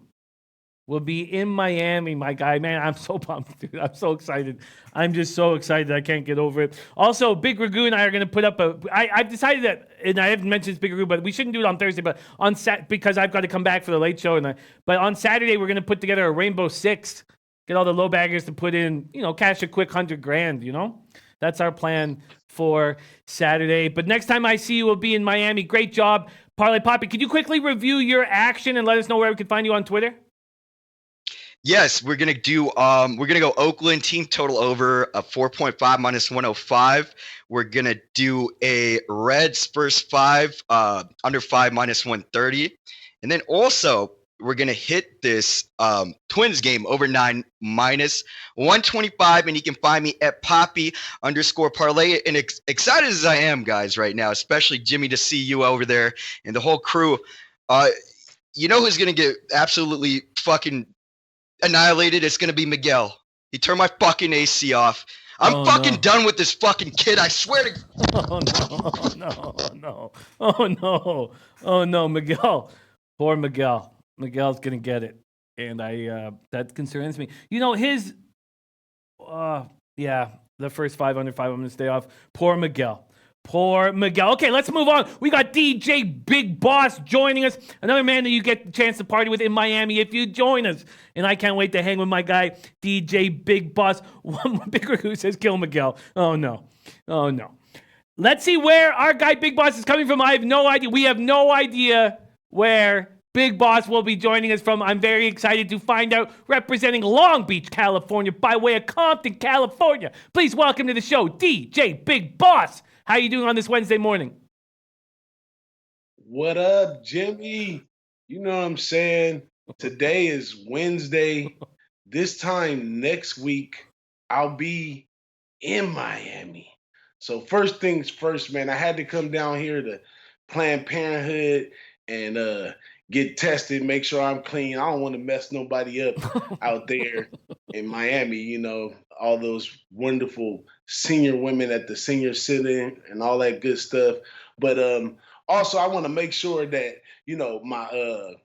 will be in Miami, my guy. Man, I'm so pumped, dude. I'm so excited. I'm just so excited. I can't get over it. Also, Big Ragu and I are going to put up I've decided that, and I haven't mentioned this, Big Ragu, but we shouldn't do it on Thursday, but because I've got to come back for the late show. But on Saturday, we're going to put together a Rainbow Six. Get all the low baggers to put in, cash a quick $100,000, That's our plan for Saturday. But next time I see you, we'll be in Miami. Great job, Parlay Poppy. Could you quickly review your action and let us know where we can find you on Twitter?
Yes, we're gonna go Oakland team total over a 4.5 minus 105. We're gonna do a Reds first 5 under 5 minus 130, and then also we're gonna hit this Twins game over 9 minus 125, and you can find me at Poppy_parlay. And excited as I am, guys, right now, especially Jimmy, to see you over there and the whole crew. Who's gonna get absolutely fucking annihilated? It's gonna be Miguel. He turned my fucking AC off. I'm done with this fucking kid. I swear to. Oh no, Miguel.
Poor Miguel. Miguel's gonna get it, and that concerns me. His, the first 5 under 5. I'm gonna stay off. Poor Miguel. Okay, let's move on. We got DJ Big Boss joining us. Another man that you get the chance to party with in Miami if you join us. And I can't wait to hang with my guy, DJ Big Boss. One bigger who says kill Miguel. Oh no. Let's see where our guy Big Boss is coming from. I have no idea. We have no idea where Big Boss will be joining us from. I'm very excited to find out. Representing Long Beach, California, by way of Compton, California. Please welcome to the show, DJ Big Boss. How you doing on this Wednesday morning?
What up, Jimmy? You know what I'm saying? Today is Wednesday. This time next week, I'll be in Miami. So first things first, man, I had to come down here to Planned Parenthood and get tested, make sure I'm clean. I don't want to mess nobody up out there in Miami, all those wonderful senior women at the senior center and all that good stuff. But also I want to make sure that, my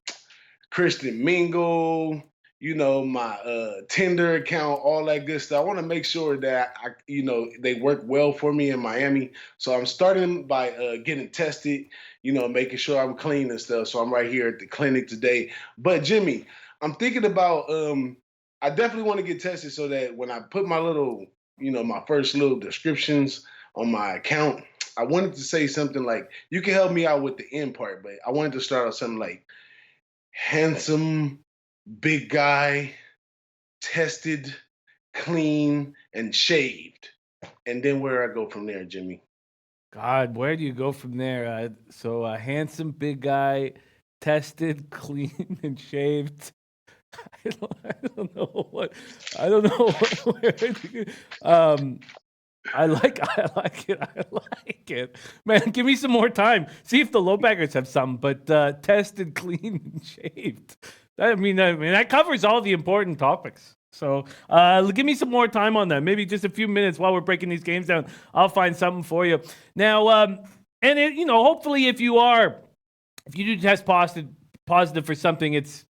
Kristen Mingle, my Tinder account, all that good stuff. I want to make sure that they work well for me in Miami. So I'm starting by getting tested, making sure I'm clean and stuff. So I'm right here at the clinic today. But Jimmy, I'm thinking about I definitely want to get tested so that when I put my little, my first little descriptions on my account, I wanted to say something like, you can help me out with the end part, but I wanted to start out something like handsome, big guy, tested, clean, and shaved. And then where I go from there, Jimmy.
God, where do you go from there? So a handsome big guy, tested, clean, and shaved. I don't know what. I don't know where. I like it. I like it. Man, give me some more time. See if the low baggers have some, but tested, clean, and shaved. I mean, that covers all the important topics. So give me some more time on that. Maybe just a few minutes while we're breaking these games down. I'll find something for you. Now, hopefully if you do test positive for something, it's,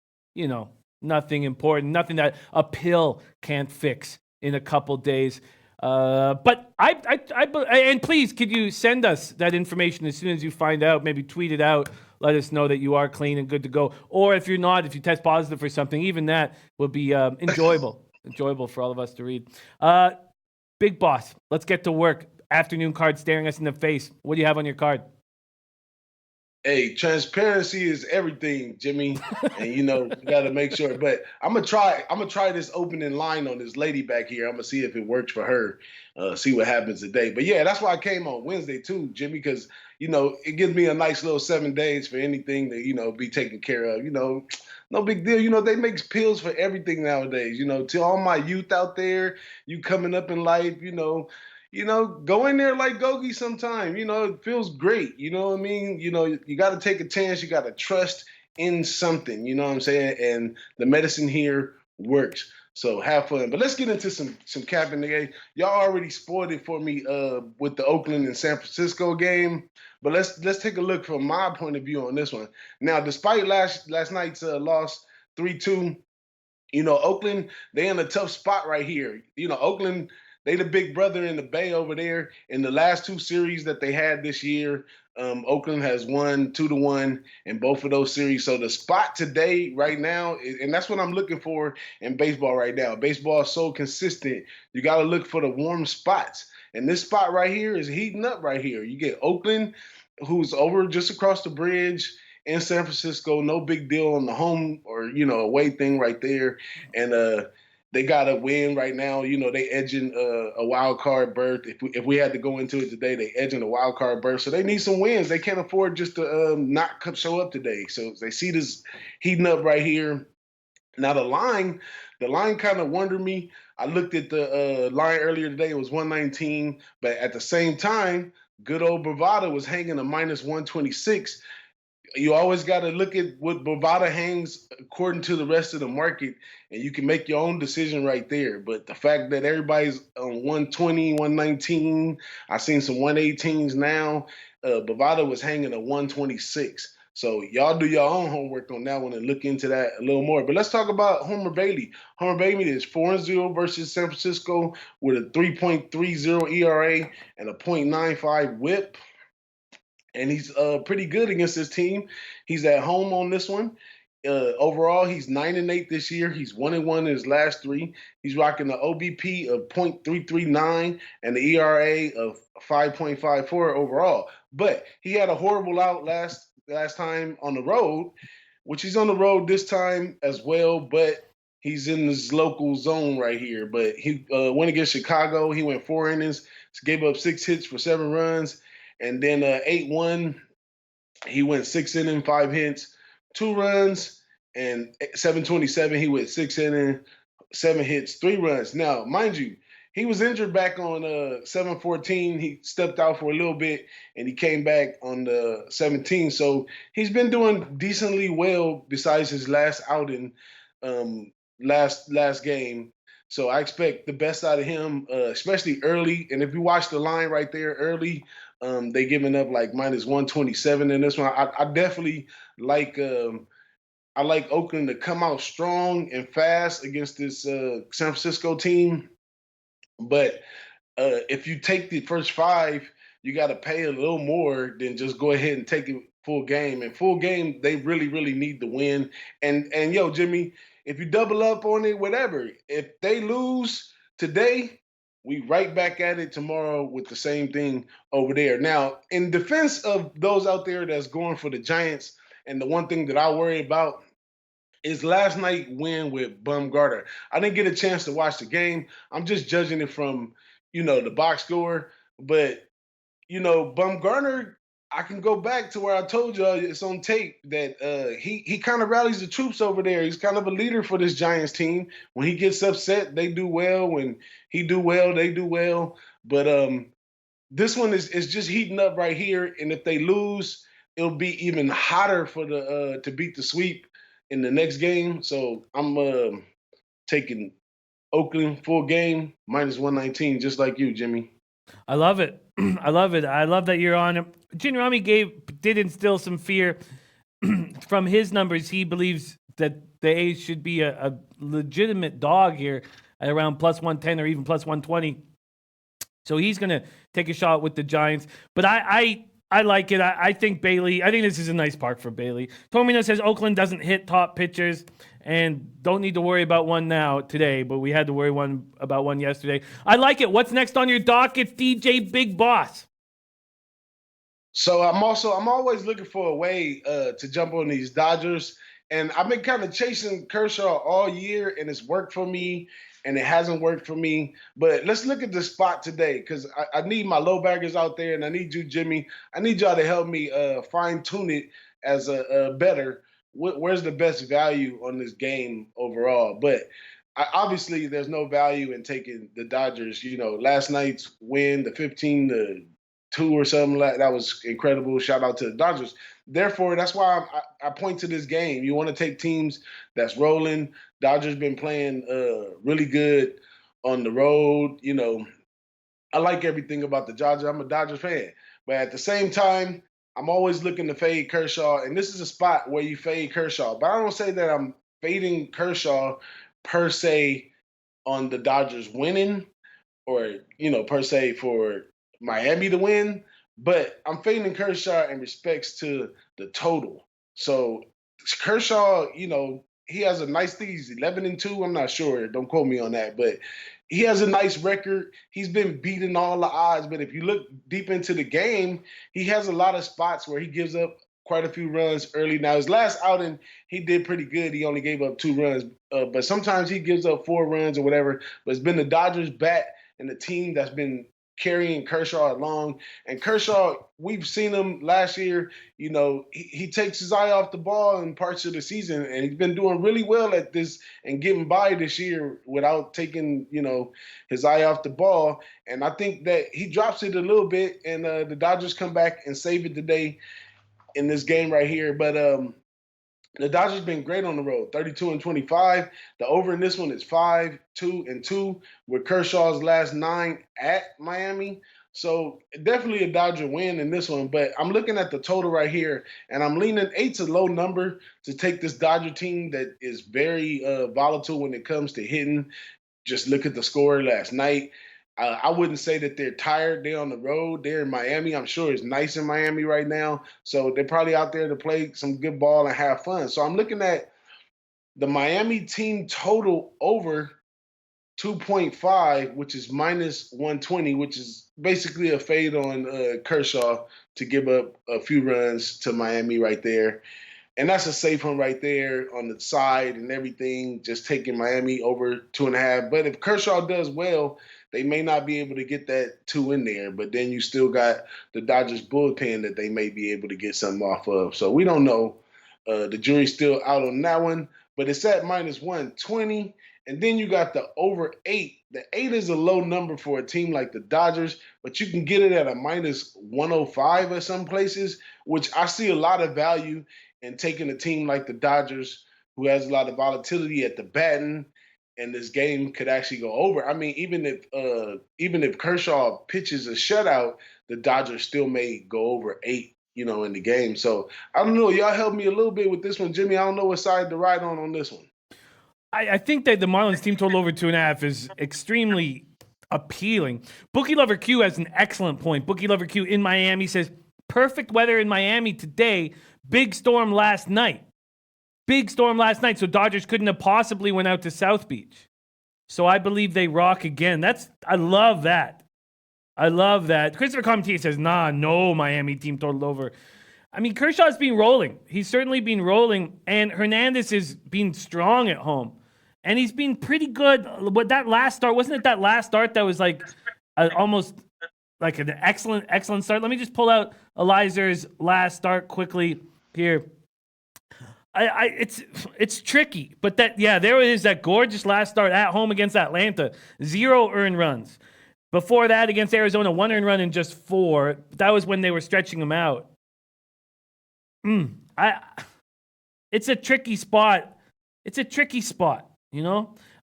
nothing important, nothing that a pill can't fix in a couple days. But and please, could you send us that information as soon as you find out? Maybe tweet it out. Let us know that you are clean and good to go. Or if you're not, if you test positive for something, even that will be enjoyable for all of us to read. Big boss, let's get to work. Afternoon card staring us in the face. What do you have on your card?
Hey, transparency is everything, Jimmy. And you got to make sure. But I'm gonna try this opening line on this lady back here. I'm gonna see if it works for her. See what happens today. But yeah, that's why I came on Wednesday too, Jimmy, because it gives me a nice little 7 days for anything to be taken care of. No big deal. They make pills for everything nowadays. To all my youth out there, you coming up in life, go in there like Gogi sometime. It feels great. You know what I mean? You got to take a chance. You got to trust in something. You know what I'm saying? And the medicine here works. So have fun. But let's get into some capping the game. Y'all already spoiled it for me with the Oakland and San Francisco game. But let's take a look from my point of view on this one. Now, despite last night's loss 3-2, Oakland, they in a tough spot right here. Oakland, they the big brother in the Bay over there. In the last 2 series that they had this year, Oakland has won 2-1 in both of those series. So the spot today, right now, and that's what I'm looking for in baseball right now. Baseball is so consistent. You got to look for the warm spots. And this spot right here is heating up right here. You get Oakland, who's over just across the bridge, in San Francisco. No big deal on the home or, away thing right there. And they got to win right now. They edging a wild card berth. If we had to go into it today, they edging a wild card berth. So they need some wins. They can't afford just to not show up today. So they see this heating up right here. Now the line kind of wondered me. I looked at the line earlier today. It was 119. But at the same time, good old Bovada was hanging a -126. You always got to look at what Bovada hangs according to the rest of the market, and you can make your own decision right there. But the fact that everybody's on 120, 119, I've seen some 118s now. Bovada was hanging a 126. So y'all do your own homework on that one and look into that a little more. But let's talk about Homer Bailey. Homer Bailey is 4-0 versus San Francisco with a 3.30 ERA and a .95 WHIP. And he's pretty good against his team. He's at home on this one. Overall, he's 9-8 this year. He's 1-1 in his last 3. He's rocking the OBP of .339 and the ERA of 5.54 overall. But he had a horrible out last time on the road, which he's on the road this time as well. But he's in this local zone right here. But he went against Chicago. He went 4 innings, gave up 6 hits for 7 runs. And then 8-1, he went 6 innings, 5 hits, 2 runs, and 727, he went 6 innings, 7 hits, 3 runs. Now, mind you, he was injured back on 7-14. He stepped out for a little bit, and he came back on the 17. So he's been doing decently well besides his last outing, last game. So I expect the best out of him, especially early. And if you watch the line right there early, they giving up like -127 in this one. I definitely like I like Oakland to come out strong and fast against this San Francisco team. But if you take the first five, you got to pay a little more than just go ahead and take it full game. And full game, they really, really need to win. And yo, Jimmy, if you double up on it, whatever. If they lose today, we right back at it tomorrow with the same thing over there. Now, in defense of those out there that's going for the Giants, and the one thing that I worry about is last night win with Bumgarner. I didn't get a chance to watch the game. I'm just judging it from, the box score. But, Bumgarner, I can go back to where I told you it's on tape that he kind of rallies the troops over there. He's kind of a leader for this Giants team. When he gets upset, they do well. When he do well, they do well. But this one is just heating up right here. And if they lose, it'll be even hotter for the to beat the sweep in the next game. So I'm taking Oakland full game minus 119, just like you, Jimmy.
I love it. I love it. I love that you're on it. Ginrami did instill some fear from his numbers. He believes that the A's should be a legitimate dog here at around plus 110 or even plus 120. So he's going to take a shot with the Giants. But I like it. I think Bailey, I think this is a nice park for Bailey. Tomino says Oakland doesn't hit top pitchers and don't need to worry about one now today, but we had to worry about one yesterday. I like it. What's next on your docket, DJ Big Boss?
So I'm always looking for a way to jump on these Dodgers. And I've been kind of chasing Kershaw all year, and it's worked for me, and it hasn't worked for me. But let's look at the spot today, because I need my low baggers out there, and I need you, Jimmy. I need y'all to help me fine-tune it as a better. Where's the best value on this game overall? But obviously, there's no value in taking the Dodgers. Last night's win, the 15-2 or something like that was incredible. Shout out to the Dodgers. Therefore, that's why I point to this game. You want to take teams that's rolling. Dodgers been playing really good on the road. I like everything about the Dodgers. I'm a Dodgers fan. But at the same time, I'm always looking to fade Kershaw. And this is a spot where you fade Kershaw. But I don't say that I'm fading Kershaw per se on the Dodgers winning or, per se for Miami to win. But I'm fading Kershaw in respects to the total. So Kershaw, he has a nice thing. He's 11-2. I'm not sure. Don't quote me on that. But he has a nice record. He's been beating all the odds. But if you look deep into the game, he has a lot of spots where he gives up quite a few runs early. Now, his last outing, he did pretty good. He only gave up 2 runs. But sometimes he gives up 4 runs or whatever. But it's been the Dodgers bat and the team that's been carrying Kershaw along. And Kershaw, we've seen him last year, he takes his eye off the ball in parts of the season, and he's been doing really well at this and getting by this year without taking, his eye off the ball. And I think that he drops it a little bit, and the Dodgers come back and save it today in this game right here. But the Dodgers been great on the road, 32-25. The over in this one is 5-2-2 with Kershaw's last 9 at Miami. So definitely a Dodger win in this one. But I'm looking at the total right here, and I'm leaning 8's a low number to take this Dodger team that is very volatile when it comes to hitting. Just look at the score last night. I wouldn't say that they're tired. They're on the road. They're in Miami. I'm sure it's nice in Miami right now. So they're probably out there to play some good ball and have fun. So I'm looking at the Miami team total over 2.5, which is minus 120, which is basically a fade on Kershaw to give up a few runs to Miami right there. And that's a safe one right there on the side and everything, just taking Miami over 2.5. But if Kershaw does well, they may not be able to get that 2 in there. But then you still got the Dodgers bullpen that they may be able to get something off of. So we don't know. The jury's still out on that one. But it's at minus 120. And then you got the over 8. The 8 is a low number for a team like the Dodgers, but you can get it at a minus 105 at some places, which I see a lot of value in taking a team like the Dodgers, who has a lot of volatility at the batting, and this game could actually go over. I mean, even if Kershaw pitches a shutout, the Dodgers still may go over 8 in the game. So I don't know. Y'all help me a little bit with this one, Jimmy. I don't know what side to ride on this one.
I think that the Marlins team total over 2.5 is extremely appealing. Bookie Lover Q has an excellent point. Bookie Lover Q in Miami says, perfect weather in Miami today. Big storm last night. So Dodgers couldn't have possibly went out to South Beach. So I believe they rock again. I love that. Christopher Comte says, no Miami team total over. I mean, Kershaw's been rolling. He's certainly been rolling. And Hernandez has been strong at home. And he's been pretty good. But that last start, wasn't it that last start that was like almost like an excellent start? Let me just pull out Elizer's last start quickly here. It's tricky, but there it is, that gorgeous last start at home against Atlanta. 0 earned runs. Before that, against Arizona, 1 earned run in just 4. That was when they were stretching him out. It's a tricky spot.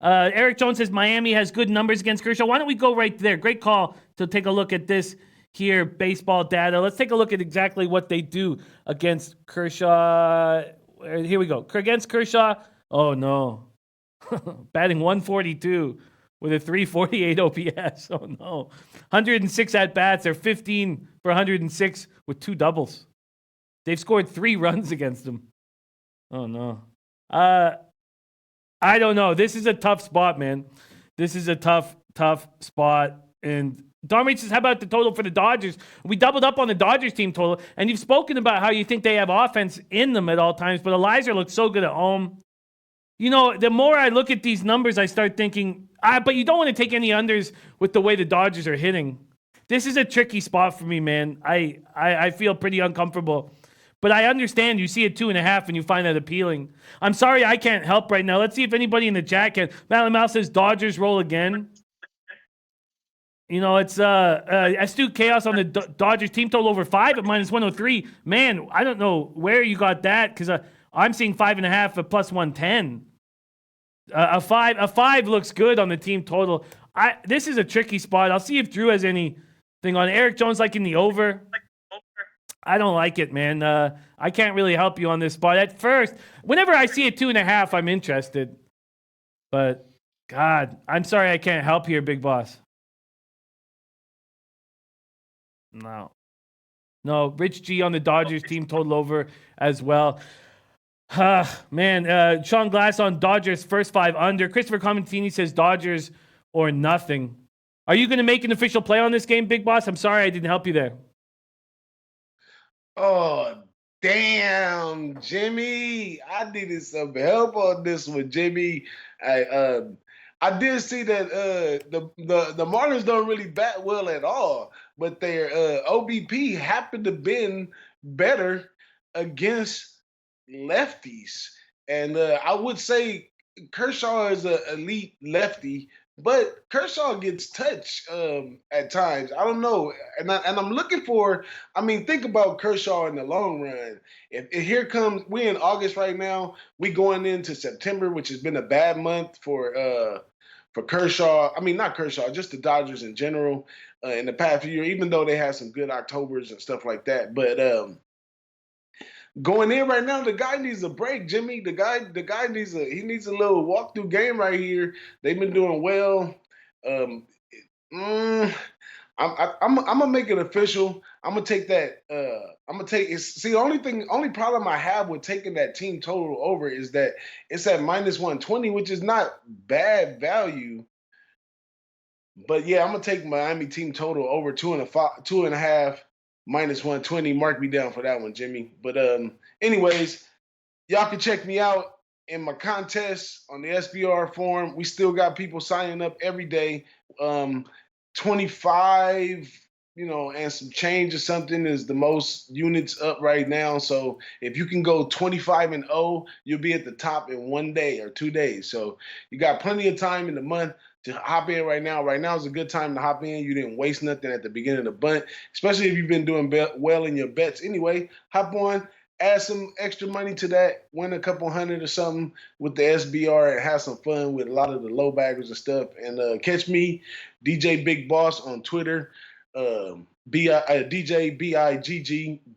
Eric Jones says Miami has good numbers against Kershaw. Why don't we go right there? Great call to take a look at this here, baseball data. Let's take a look at exactly what they do against Kershaw. Here we go. Against Kershaw, oh no. Batting 142 with a 348 OPS. Oh no. 106 at-bats. They're 15 for 106 with 2 doubles. They've scored 3 runs against them. Oh no. I don't know. This is a tough spot, man. This is a tough spot. And Don Reed says, how about the total for the Dodgers? We doubled up on the Dodgers team total, and you've spoken about how you think they have offense in them at all times, but Eliza looks so good at home. The more I look at these numbers, I start thinking, but you don't want to take any unders with the way the Dodgers are hitting. This is a tricky spot for me, man. I feel pretty uncomfortable. But I understand you see a 2.5 and you find that appealing. I'm sorry I can't help right now. Let's see if anybody in the chat can. Malin Mal says Dodgers roll again. It's Astute Chaos on the Dodgers team total over 5 at -103. Man, I don't know where you got that, because I'm seeing 5.5 at +110. A five looks good on the team total. This is a tricky spot. I'll see if Drew has anything on Eric Jones liking the over. I don't like it, man. I can't really help you on this spot. At first, whenever I see a 2.5, I'm interested. But, God, I'm sorry I can't help here, Big Boss. No, Rich G on the Dodgers team total over as well. Man, Sean Glass on Dodgers first 5 under. Christopher Comentini says Dodgers or nothing. Are you going to make an official play on this game, Big Boss? I'm sorry I didn't help you there.
Oh, damn, Jimmy. I needed some help on this one, Jimmy. I did see that the Marlins don't really bat well at all, but their OBP happened to been better against lefties. And I would say Kershaw is an elite lefty, but Kershaw gets touched at times. I don't know. And I'm looking for, think about Kershaw in the long run. If here comes, we're in August right now. We going into September, which has been a bad month for Kershaw. Not Kershaw, just the Dodgers in general in the past few years, even though they had some good Octobers and stuff like that. But going in right now, the guy needs a break, Jimmy. The guy needs a little walk-through game right here. They've been doing well. I'm gonna make it official. I'm gonna take that. The only problem I have with taking that team total over is that it's at -120, which is not bad value. But yeah, I'm gonna take Miami team total over 2.5. -120. Mark me down for that one, Jimmy. But anyways, y'all can check me out in my contest on the SBR forum. We still got people signing up every day. 25, and some change or something is the most units up right now. So if you can go 25-0, you'll be at the top in 1 day or 2 days. So you got plenty of time in the month to hop in right now. Right now is a good time to hop in. You didn't waste nothing at the beginning of the bunt, especially if you've been doing well in your bets. Anyway, hop on, add some extra money to that, win a couple hundred or something with the SBR, and have some fun with a lot of the low baggers and stuff. And catch me, DJ Big Boss, on Twitter. DJ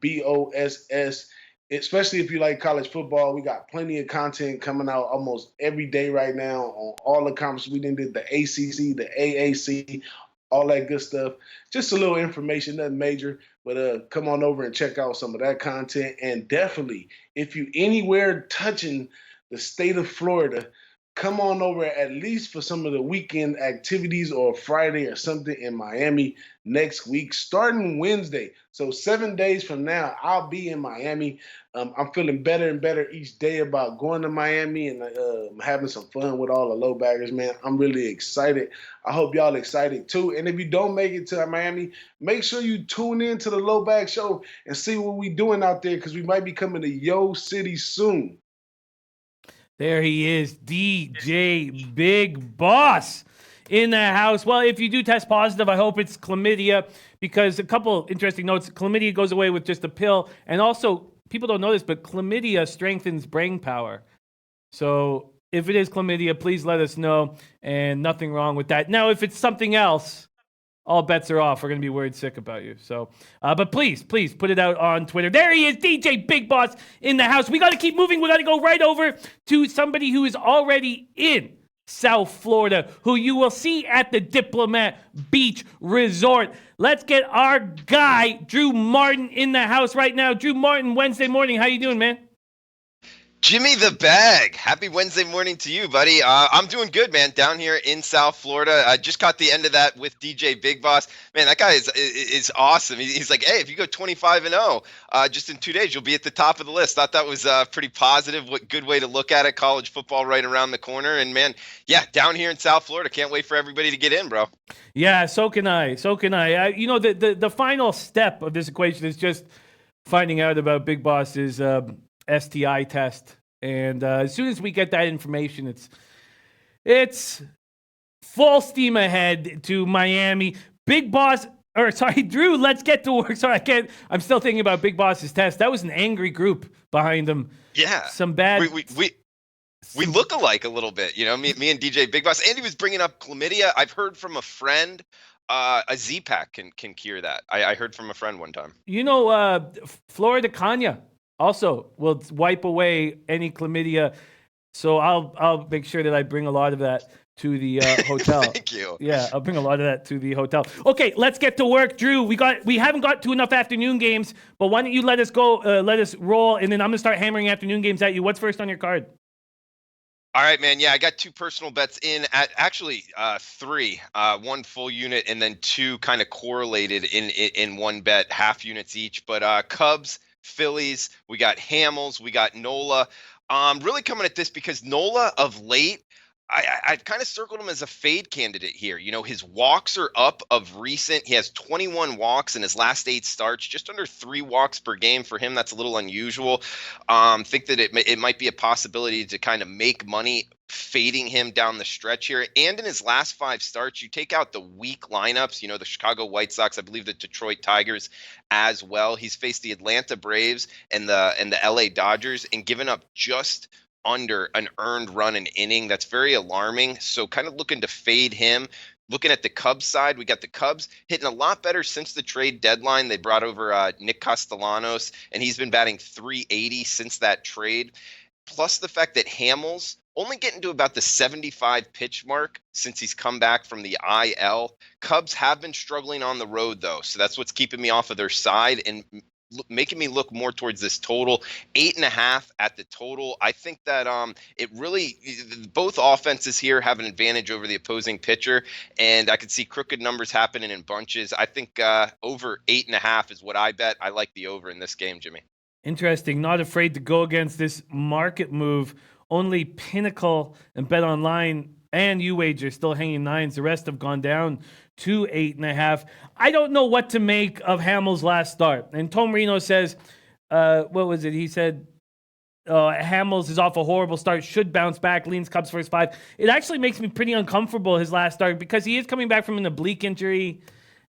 BIGGBOSS. Especially if you like college football, we got plenty of content coming out almost every day right now on all the conferences. We did the ACC, the AAC, all that good stuff. Just a little information, nothing major, but come on over and check out some of that content. And definitely, if you anywhere touching the state of Florida, come on over at least for some of the weekend activities or Friday or something in Miami next week, starting Wednesday. So 7 days from now, I'll be in Miami. I'm feeling better and better each day about going to Miami and having some fun with all the low baggers, man. I'm really excited. I hope y'all excited too. And if you don't make it to Miami, make sure you tune in to the Low Bag Show and see what we doing out there, because we might be coming to Yo City soon.
There he is, DJ Big Boss in the house. Well, if you do test positive, I hope it's chlamydia, because a couple interesting notes. Chlamydia goes away with just a pill. And also, people don't know this, but chlamydia strengthens brain power. So if it is chlamydia, please let us know. And nothing wrong with that. Now, if it's something else, all bets are off. We're going to be worried sick about you. So, but please put it out on Twitter. There he is, DJ Big Boss in the house. We got to keep moving. We got to go right over to somebody who is already in South Florida, who you will see at the Diplomat Beach Resort. Let's get our guy, Drew Martin, in the house right now. Drew Martin, Wednesday morning. How you doing, man?
Jimmy the Bag, happy Wednesday morning to you, buddy. I'm doing good, man, down here in South Florida. I just caught the end of that with DJ Big Boss. Man, that guy is awesome. He's like, hey, if you go 25-0, just in 2 days, you'll be at the top of the list. Thought that was pretty positive. What good way to look at it. College football right around the corner. And, man, yeah, down here in South Florida. Can't wait for everybody to get in, bro.
Yeah, so can I. You know, the final step of this equation is just finding out about Big Boss's STI test, and as soon as we get that information, it's full steam ahead to Miami. Drew, let's get to work. Sorry, I'm still thinking about Big Boss's test. That was an angry group behind him.
Yeah,
some bad.
We look alike a little bit, you know. Me and DJ Big Boss. Andy was bringing up chlamydia. I've heard from a friend. A Z-Pack can cure that. I heard from a friend one time.
You know, Florida Cana also will wipe away any chlamydia. So I'll make sure that I bring a lot of that to the hotel.
Thank you.
Yeah, I'll bring a lot of that to the hotel. Okay, let's get to work, Drew. We haven't got to enough afternoon games, but why don't you let us go, let us roll, and then I'm gonna start hammering afternoon games at you. What's first on your card?
All right, man. Yeah, I got 2 personal bets in at actually 3, 1 full unit and then 2 kind of correlated in one bet, half units each. But Cubs, Phillies, we got Hamels, we got Nola. Really coming at this because Nola of late, I've kind of circled him as a fade candidate here. You know, his walks are up of recent. He has 21 walks in his last 8 starts, just under 3 walks per game. For him, that's a little unusual. Think that it might be a possibility to kind of make money fading him down the stretch here. And in his last 5 starts, you take out the weak lineups, you know, the Chicago White Sox, I believe the Detroit Tigers as well. He's faced the Atlanta Braves and the LA Dodgers and given up just under an earned run an inning. That's very alarming. So kind of looking to fade him. Looking at the Cubs side, we got the Cubs hitting a lot better since the trade deadline. They brought over Nick Castellanos, and he's been batting .380 since that trade. Plus the fact that Hamels only getting to about the 75 pitch mark since he's come back from the IL. Cubs have been struggling on the road, though, so that's what's keeping me off of their side and making me look more towards this total. 8.5 at the total. I think that it really, both offenses here have an advantage over the opposing pitcher, and I could see crooked numbers happening in bunches. I think over 8.5 is what I bet. I like the over in this game, Jimmy.
Interesting. Not afraid to go against this market move. Only Pinnacle and Bet Online and UWager still hanging 9s. The rest have gone down to 8.5. I don't know what to make of Hamel's last start. And Tom Reno says, what was it? He said, Hamels is off a horrible start, should bounce back, leans Cubs first 5. It actually makes me pretty uncomfortable, his last start, because he is coming back from an oblique injury.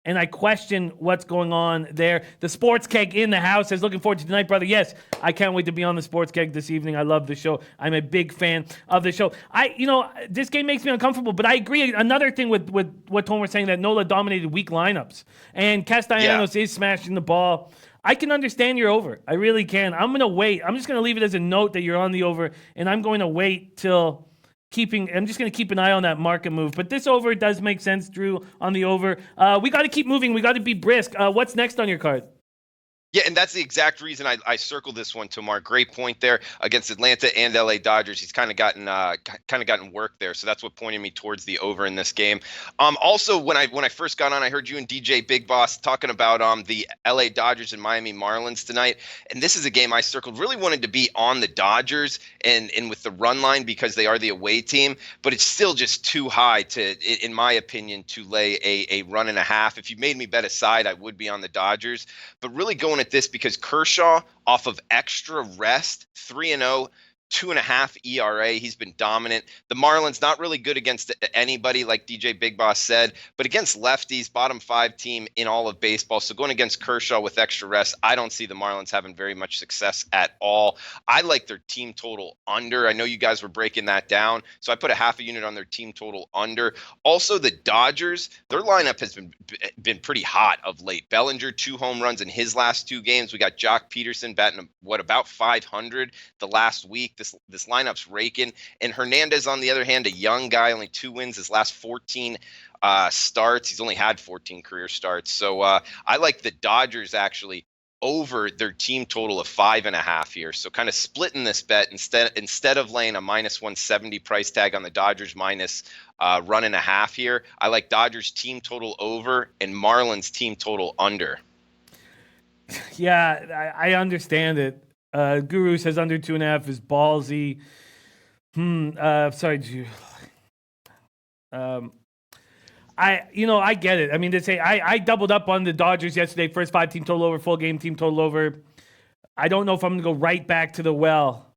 and I question what's going on there. The Sports Keg in the house says, looking forward to tonight, brother. Yes, I can't wait to be on the Sports Keg this evening. I love the show. I'm a big fan of the show. This game makes me uncomfortable, but I agree. Another thing with what Tom was saying, that Nola dominated weak lineups, and Castellanos is smashing the ball. I can understand your over. I really can. I'm going to wait. I'm just going to leave it as a note that you're on the over, and I'm going to wait till I'm just going to keep an eye on that market move. But this over does make sense, Drew, on the over. We got to keep moving. We got to be brisk. What's next on your card?
Yeah, and that's the exact reason I circled this one, Tomar. Great point there against Atlanta and LA Dodgers. He's kind of gotten work there, so that's what pointed me towards the over in this game. Also, when I first got on, I heard you and DJ Big Boss talking about the LA Dodgers and Miami Marlins tonight, and this is a game I circled. Really wanted to be on the Dodgers and with the run line because they are the away team, but it's still just too high in my opinion, to lay a run and a half. If you made me bet a side, I would be on the Dodgers, but really going at this because Kershaw off of extra rest, 3-0, 2.5 ERA. He's been dominant. The Marlins not really good against anybody, like DJ Big Boss said, but against lefties, bottom 5 team in all of baseball. So going against Kershaw with extra rest, I don't see the Marlins having very much success at all. I like their team total under. I know you guys were breaking that down, so I put a half a unit on their team total under. Also, the Dodgers, their lineup has been pretty hot of late. Bellinger, 2 home runs in his last 2 games. We got Jock Peterson batting about 500 the last week. This lineup's raking. And Hernandez, on the other hand, a young guy, only 2 wins his last 14 starts. He's only had 14 career starts. So I like the Dodgers actually over their team total of 5.5 here. So kind of splitting this bet instead of laying a -170 price tag on the Dodgers minus run and a half here. I like Dodgers team total over and Marlins team total under.
Yeah, I understand it. Guru says under 2.5 is ballsy. Sorry, Drew. I get it. I mean, to say I doubled up on the Dodgers yesterday. First 5 team total over, full game team total over. I don't know if I'm going to go right back to the well,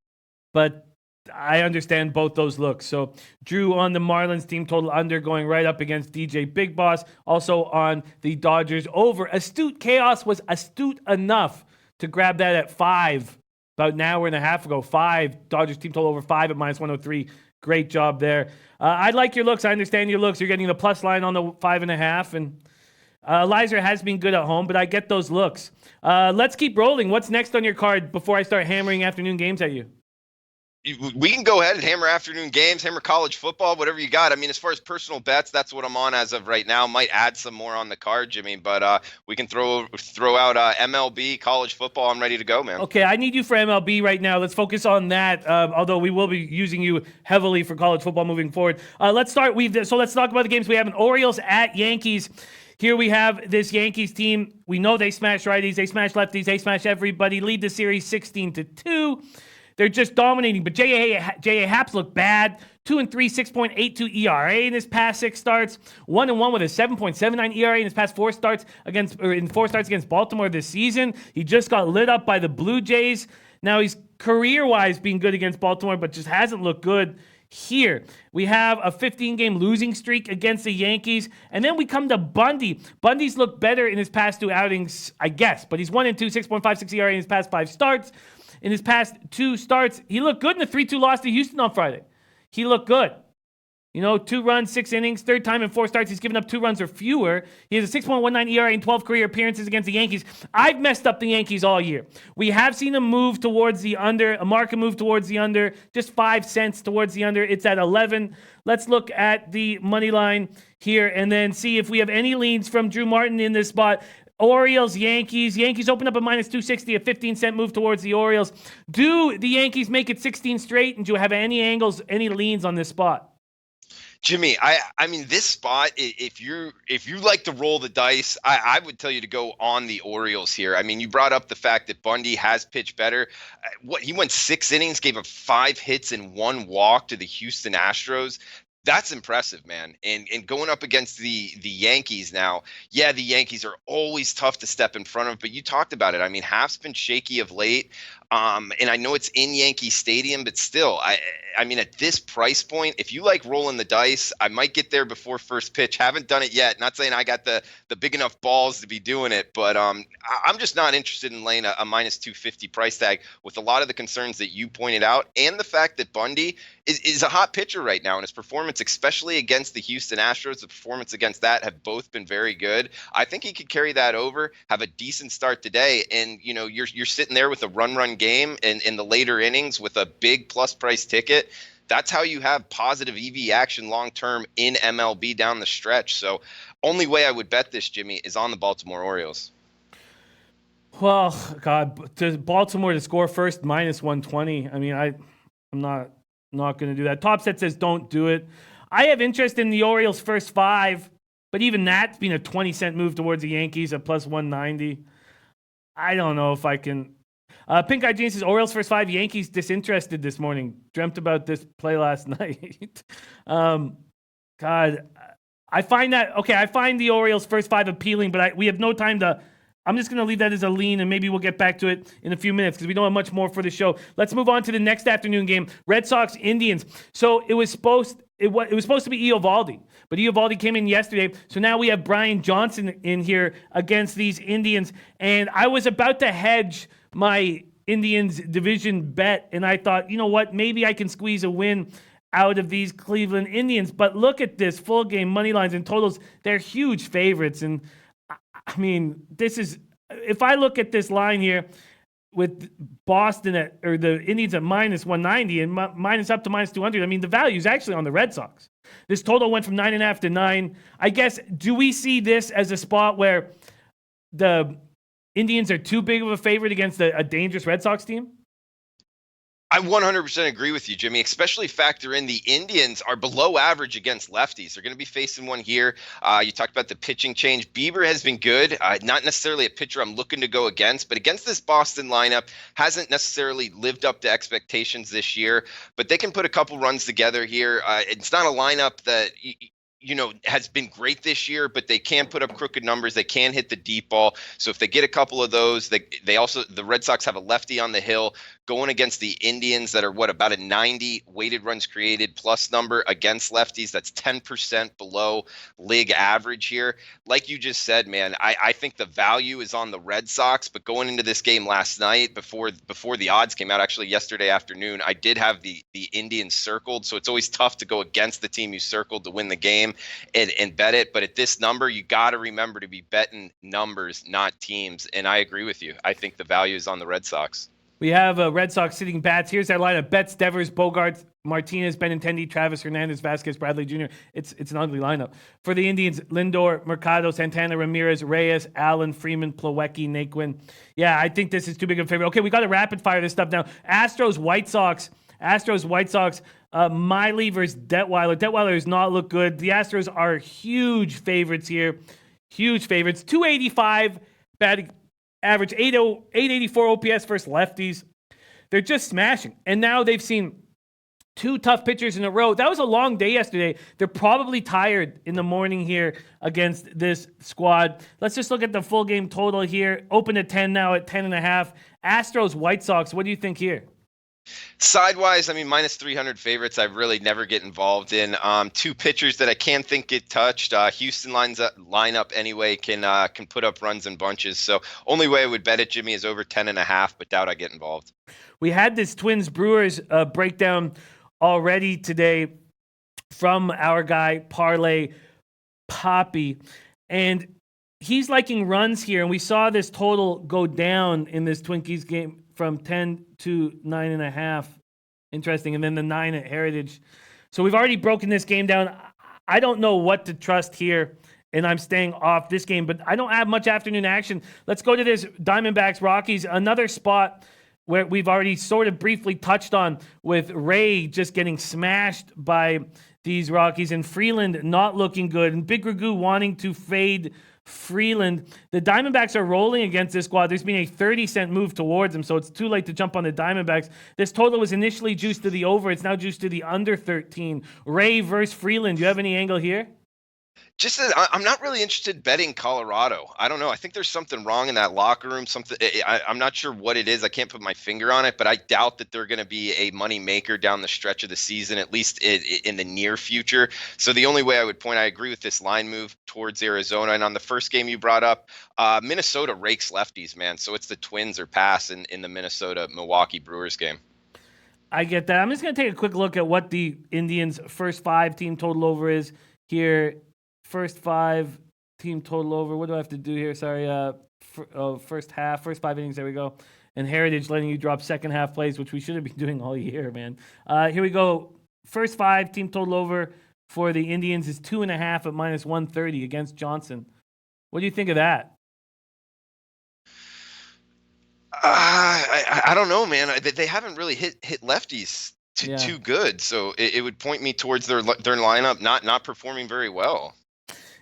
but I understand both those looks. So Drew on the Marlins team total under, going right up against DJ Big Boss. Also on the Dodgers over. Astute Chaos was astute enough to grab that at 5 about an hour and a half ago. 5 Dodgers team total over 5 at -103. Great job there. I like your looks. I understand your looks. You're getting the plus line on the 5.5, and Lizer has been good at home, but I get those looks. Let's keep rolling. What's next on your card before I start hammering afternoon games at you?
We can go ahead and hammer afternoon games, hammer college football, whatever you got. I mean, as far as personal bets, that's what I'm on as of right now. Might add some more on the card, Jimmy, but we can throw out MLB, college football. I'm ready to go, man.
Okay, I need you for MLB right now. Let's focus on that, although we will be using you heavily for college football moving forward. Let's talk about the games we have. Orioles at Yankees. Here we have this Yankees team. We know they smash righties, they smash lefties, they smash everybody. Lead the series 16-2. They're just dominating, but J.A. Haps look bad. 2-3, 6.82 ERA in his past 6 starts. 1-1 with a 7.79 ERA in his past 4 starts against Baltimore this season. He just got lit up by the Blue Jays. Now he's career-wise being good against Baltimore, but just hasn't looked good here. We have a 15-game losing streak against the Yankees, and then we come to Bundy. Bundy's looked better in his past 2 outings, I guess, but he's 1-2, 6.56 ERA in his past 5 starts. In his past 2 starts, he looked good in the 3-2 loss to Houston on Friday. He looked good. 2 runs, 6 innings, 3rd time in 4 starts. He's given up 2 runs or fewer. He has a 6.19 ERA in 12 career appearances against the Yankees. I've messed up the Yankees all year. We have seen him move towards the under, a market move towards the under, just 5 cents towards the under. It's at 11. Let's look at the money line here and then see if we have any leans from Drew Martin in this spot. Orioles, Yankees. Yankees open up a -260, a 15-cent move towards the Orioles. Do the Yankees make it 16 straight? And do you have any angles, any leans on this spot?
Jimmy, I mean, this spot, if you like to roll the dice, I would tell you to go on the Orioles here. I mean, you brought up the fact that Bundy has pitched better. He went 6 innings, gave up 5 hits and 1 walk to the Houston Astros. That's impressive, man. And going up against the Yankees now, yeah, the Yankees are always tough to step in front of, but you talked about it. I mean, Half's been shaky of late. And I know it's in Yankee Stadium, but still, I mean, at this price point, if you like rolling the dice, I might get there before first pitch. Haven't done it yet. Not saying I got the big enough balls to be doing it, but I'm just not interested in laying a minus 250 price tag with a lot of the concerns that you pointed out, and the fact that Bundy is a hot pitcher right now, and his performance, especially against the Houston Astros, the performance against that have both been very good. I think he could carry that over, have a decent start today, and you're sitting there with a run game in the later innings with a big plus price ticket. That's how you have positive EV action long term in MLB down the stretch. So only way I would bet this, Jimmy, is on the Baltimore Orioles.
Well, God, to Baltimore to score first, minus 120. I mean, I'm not going to do that. Top Set says don't do it. I have interest in the Orioles first 5, but even that's been a 20-cent move towards the Yankees at plus 190. I don't know if I can. Pink Eye Jean says Orioles first 5, Yankees disinterested this morning. Dreamt about this play last night. God, I find the Orioles first 5 appealing, but we have no time to. I'm just going to leave that as a lean, and maybe we'll get back to it in a few minutes because we don't have much more for the show. Let's move on to the next afternoon game, Red Sox Indians. So it was supposed to be Eovaldi, but Eovaldi came in yesterday. So now we have Brian Johnson in here against these Indians, and I was about to hedge my Indians division bet, and I thought, you know what, maybe I can squeeze a win out of these Cleveland Indians. But look at this full game money lines and totals; they're huge favorites, and I mean, if I look at this line here with Boston or the Indians at minus 190 and minus up to minus 200, I mean, the value is actually on the Red Sox. This total went from 9.5 to 9. I guess, do we see this as a spot where the Indians are too big of a favorite against a dangerous Red Sox team?
I 100% agree with you, Jimmy, especially factor in the Indians are below average against lefties. They're going to be facing one here. You talked about the pitching change. Bieber has been good, not necessarily a pitcher I'm looking to go against, but against this Boston lineup, hasn't necessarily lived up to expectations this year, but they can put a couple runs together here. It's not a lineup that has been great this year, but they can put up crooked numbers. They can hit the deep ball. So if they get a couple of those, the Red Sox have a lefty on the hill going against the Indians that are about a 90 weighted runs created plus number against lefties. That's 10% below league average here. Like you just said, man, I think the value is on the Red Sox, but going into this game last night before the odds came out, actually yesterday afternoon, I did have the Indians circled. So it's always tough to go against the team you circled to win the game and bet it. But at this number, you got to remember to be betting numbers, not teams. And I agree with you. I think the value is on the Red Sox.
We have Red Sox sitting bats. Here's our lineup: Betts, Devers, Bogarts, Martinez, Benintendi, Travis, Hernandez, Vasquez, Bradley Jr. It's an ugly lineup. For the Indians, Lindor, Mercado, Santana, Ramirez, Reyes, Allen, Freeman, Plawecki, Naquin. Yeah, I think this is too big of a favorite. Okay, we got to rapid fire this stuff now. Astros, White Sox. Miley versus Detweiler. Detweiler does not look good. The Astros are huge favorites here. Huge favorites. 285 batting average, 884 OPS versus lefties. They're just smashing. And now they've seen 2 tough pitchers in a row. That was a long day yesterday. They're probably tired in the morning here against this squad. Let's just look at the full game total here. Open at 10 now at 10.5. Astros, White Sox. What do you think here?
Sidewise, I mean, minus 300 favorites, I really never get involved in. 2 pitchers that I can think get touched. Houston lineup anyway can put up runs in bunches. So only way I would bet it, Jimmy, is over 10.5, but doubt I get involved.
We had this Twins Brewers breakdown already today from our guy Parlay Poppy, and he's liking runs here. And we saw this total go down in this Twinkies game from 10 to 9.5. Interesting. And then the 9 at Heritage. So we've already broken this game down. I don't know what to trust here, and I'm staying off this game, but I don't have much afternoon action. Let's go to this Diamondbacks Rockies, another spot where we've already sort of briefly touched on, with Ray just getting smashed by these Rockies and Freeland not looking good, and Big Ragu wanting to fade Freeland. The Diamondbacks are rolling against this squad. There's been a 30-cent move towards them, so it's too late to jump on the Diamondbacks. This total was initially juiced to the over. It's now juiced to the under 13. Ray versus Freeland. Do you have any angle here?
Just that I'm not really interested betting Colorado. I don't know. I think there's something wrong in that locker room. Something I'm not sure what it is. I can't put my finger on it, but I doubt that they're going to be a money maker down the stretch of the season, at least in the near future. So the only way I would point, I agree with this line move towards Arizona. And on the first game you brought up, Minnesota rakes lefties, man. So it's the Twins or pass in the Minnesota-Milwaukee Brewers game.
I get that. I'm just going to take a quick look at what the Indians' first 5 team total over is here. First 5 team total over. What do I have to do here? Sorry. First 5 innings. There we go. And Heritage letting you drop second half plays, which we should have been doing all year, man. Here we go. First 5 team total over for the Indians is 2.5 at -130 against Johnson. What do you think of that?
I don't know, man. They haven't really hit lefties too good, so it would point me towards their lineup not performing very well.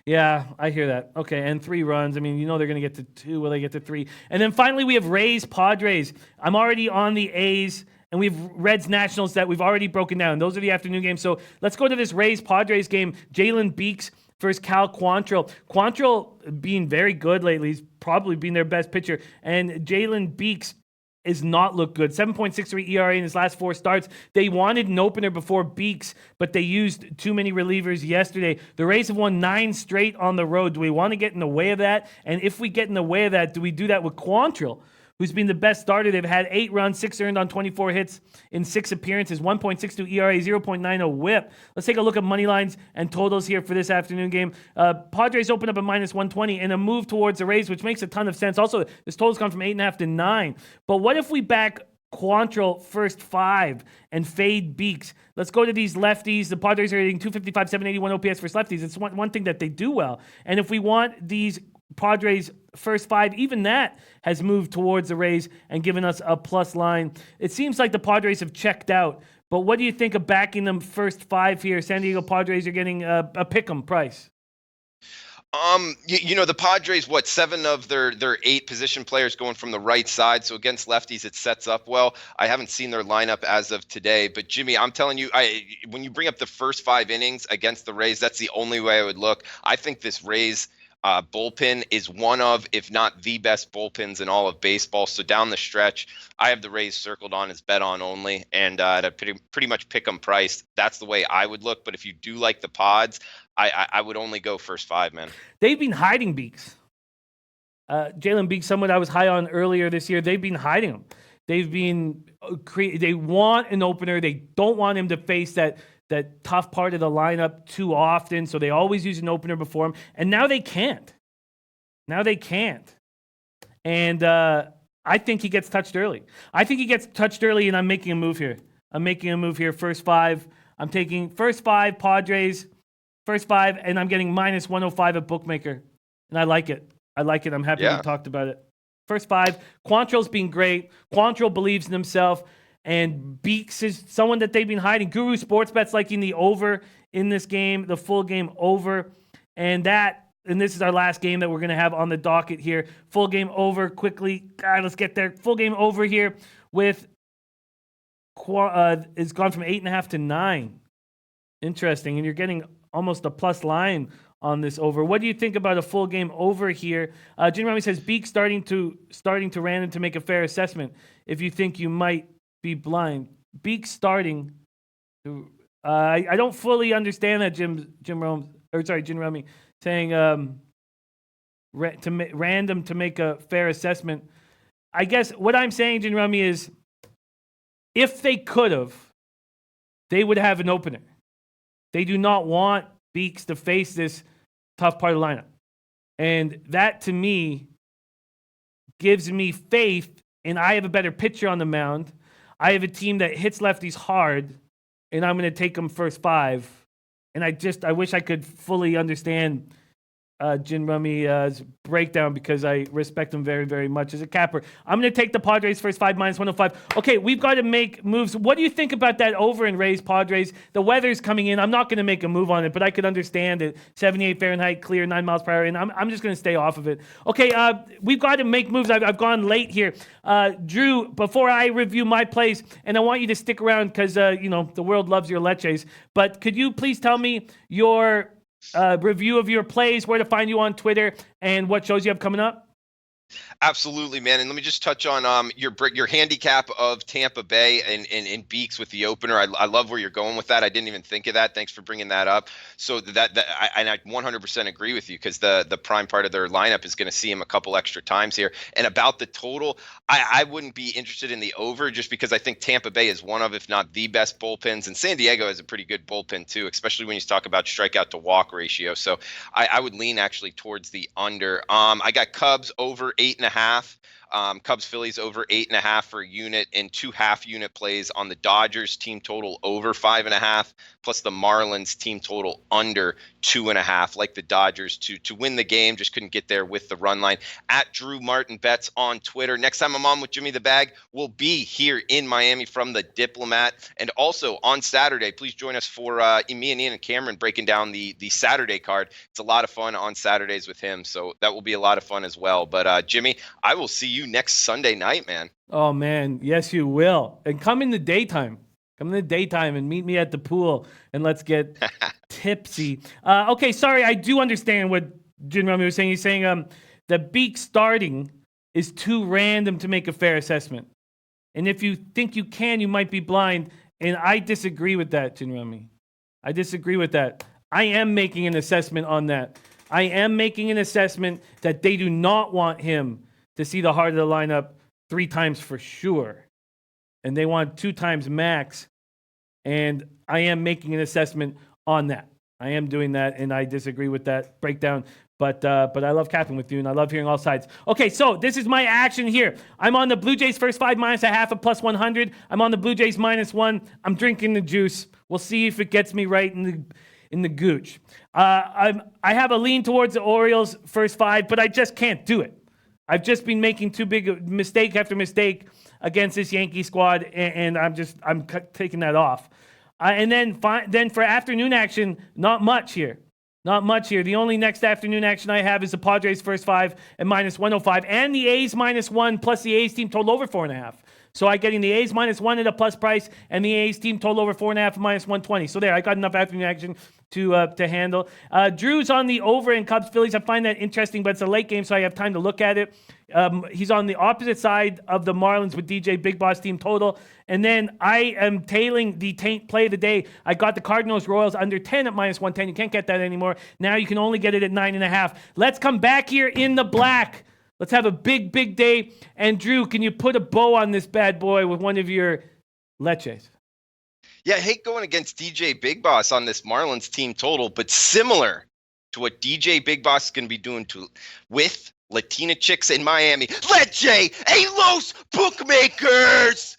Yeah, I hear that. Okay, and 3 runs. I mean, you know they're going to get to 2. Will they get to 3? And then finally, we have Rays Padres. I'm already on the A's, and we have Reds Nationals that we've already broken down. Those are the afternoon games. So let's go to this Rays Padres game. Jalen Beeks versus Cal Quantrill. Quantrill being very good lately. He's probably been their best pitcher. And Jalen Beeks is not looked good. 7.63 ERA in his last 4 starts. They wanted an opener before Beeks, but they used too many relievers yesterday. The Rays have won 9 straight on the road. Do we want to get in the way of that? And if we get in the way of that, do we do that with Quantrill, who's been the best starter? They've had 8 runs, 6 earned on 24 hits in 6 appearances, 1.62 ERA, 0.90 whip. Let's take a look at money lines and totals here for this afternoon game. Padres open up at -120 and a move towards the Rays, which makes a ton of sense. Also, this total's gone from 8.5 to 9. But what if we back Quantrill first 5 and fade Beeks? Let's go to these lefties. The Padres are hitting 255, 781 OPS versus lefties. It's one thing that they do well. And if we want these Padres first 5, even that has moved towards the Rays and given us a plus line. It seems like the Padres have checked out, but what do you think of backing them first 5 here? San Diego Padres are getting a pick'em price.
The Padres, 7 of their 8 position players going from the right side. So against lefties, it sets up well. I haven't seen their lineup as of today, but Jimmy, I'm telling you, when you bring up the first 5 innings against the Rays, that's the only way I would look. I think this Rays bullpen is one of, if not the best bullpens in all of baseball. So down the stretch, I have the Rays circled on as bet on only, and at a pretty much pick 'em price. That's the way I would look. But if you do like the Pods, I would only go first 5, man.
They've been hiding Beeks. Jalen Beeks, someone I was high on earlier this year, they've been hiding him. They've been they want an opener. They don't want him to face that tough part of the lineup too often, so they always use an opener before him. And now they can't. And I think he gets touched early. And I'm making a move here. First 5. I'm taking first 5 Padres, first 5, and I'm getting -105 at Bookmaker. And I like it. I'm happy we talked about it. First 5. Quantrill's been great. Quantrill believes in himself. And Beeks is someone that they've been hiding. Guru Sports Bet's liking the over in this game, the full game over. And this is our last game that we're going to have on the docket here. Full game over quickly. God, let's get there. Full game over here with it's gone from 8.5 to 9. Interesting. And you're getting almost a plus line on this over. What do you think about a full game over here? Jim Rami says Beeks starting to random to make a fair assessment. If you think you might be blind. Beeks starting. I don't fully understand that, Jim Rami saying random to make a fair assessment. I guess what I'm saying, Jim Rami, is if they could have, they would have an opener. They do not want Beeks to face this tough part of the lineup. And that, to me, gives me faith, and I have a better pitcher on the mound. I have a team that hits lefties hard, and I'm going to take them first 5. And I wish I could fully understand Jin Rummy's breakdown because I respect him very, very much as a capper. I'm going to take the Padres first 5 -105. Okay, we've got to make moves. What do you think about that over in Rays Padres? The weather's coming in. I'm not going to make a move on it, but I could understand it. 78 Fahrenheit, clear, 9 miles per hour, and I'm just going to stay off of it. Okay, we've got to make moves. I've gone late here. Drew, before I review my plays, and I want you to stick around because, the world loves your leches, but could you please tell me your review of your plays, where to find you on Twitter, and what shows you have coming up?
Absolutely, man. And let me just touch on your handicap of Tampa Bay and Beaks with the opener. I love where you're going with that. I didn't even think of that. Thanks for bringing that up. So I 100% agree with you, because the prime part of their lineup is going to see him a couple extra times here. And about the total, I wouldn't be interested in the over, just because I think Tampa Bay is one of, if not the best bullpens, and San Diego has a pretty good bullpen too, especially when you talk about strikeout to walk ratio. So I would lean actually towards the under. I got Cubs over 8.5. Cubs Phillies over 8.5 for a unit, and 2 half-unit plays on the Dodgers team total over 5.5, plus the Marlins team total under 2.5. Like the Dodgers to win the game, just couldn't get there with the run line. At Drew Martin Bets on Twitter. Next time I'm on with Jimmy the Bag, we'll be here in Miami from the Diplomat, and also on Saturday. Please join us for me and Ian and Cameron breaking down the Saturday card. It's a lot of fun on Saturdays with him, so that will be a lot of fun as well. But Jimmy, I will see you next Sunday night, man.
Oh, man. Yes, you will. And come in the daytime. Come in the daytime and meet me at the pool, and let's get tipsy. Okay, sorry. I do understand what Jim Rummy was saying. He's saying the Beak starting is too random to make a fair assessment. And if you think you can, you might be blind. And I disagree with that, Jim Rummy. I disagree with that. I am making an assessment on that. I am making an assessment that they do not want him to see the heart of the lineup 3 times for sure. And they want 2 times max. And I am making an assessment on that. I am doing that, and I disagree with that breakdown. But I love capping with you, and I love hearing all sides. Okay, so this is my action here. I'm on the Blue Jays first 5 -0.5 at plus 100. I'm on the Blue Jays -1. I'm drinking the juice. We'll see if it gets me right in the gooch. I have a lean towards the Orioles first 5, but I just can't do it. I've just been making too big a mistake after mistake against this Yankee squad, and I'm taking that off. And then for afternoon action, not much here. Not much here. The only next afternoon action I have is the Padres first 5 at -105, and the A's -1 plus the A's team total over 4.5. So I'm getting the A's -1 at a plus price, and the A's team total over 4.5 at -120. So there, I got enough afternoon action to handle. Drew's on the over in Cubs Phillies. I find that interesting, but it's a late game, so I have time to look at it. He's on the opposite side of the Marlins with DJ Big Boss team total. And then I am tailing the taint play of the day. I got the Cardinals Royals under 10 at -110. You can't get that anymore. Now you can only get it at 9.5. Let's come back here in the black. Let's have a big, big day. And Drew, can you put a bow on this bad boy with one of your leches?
Yeah, I hate going against DJ Big Boss on this Marlins team total, but similar to what DJ Big Boss is going to be doing with Latina chicks in Miami. Leche, a los bookmakers!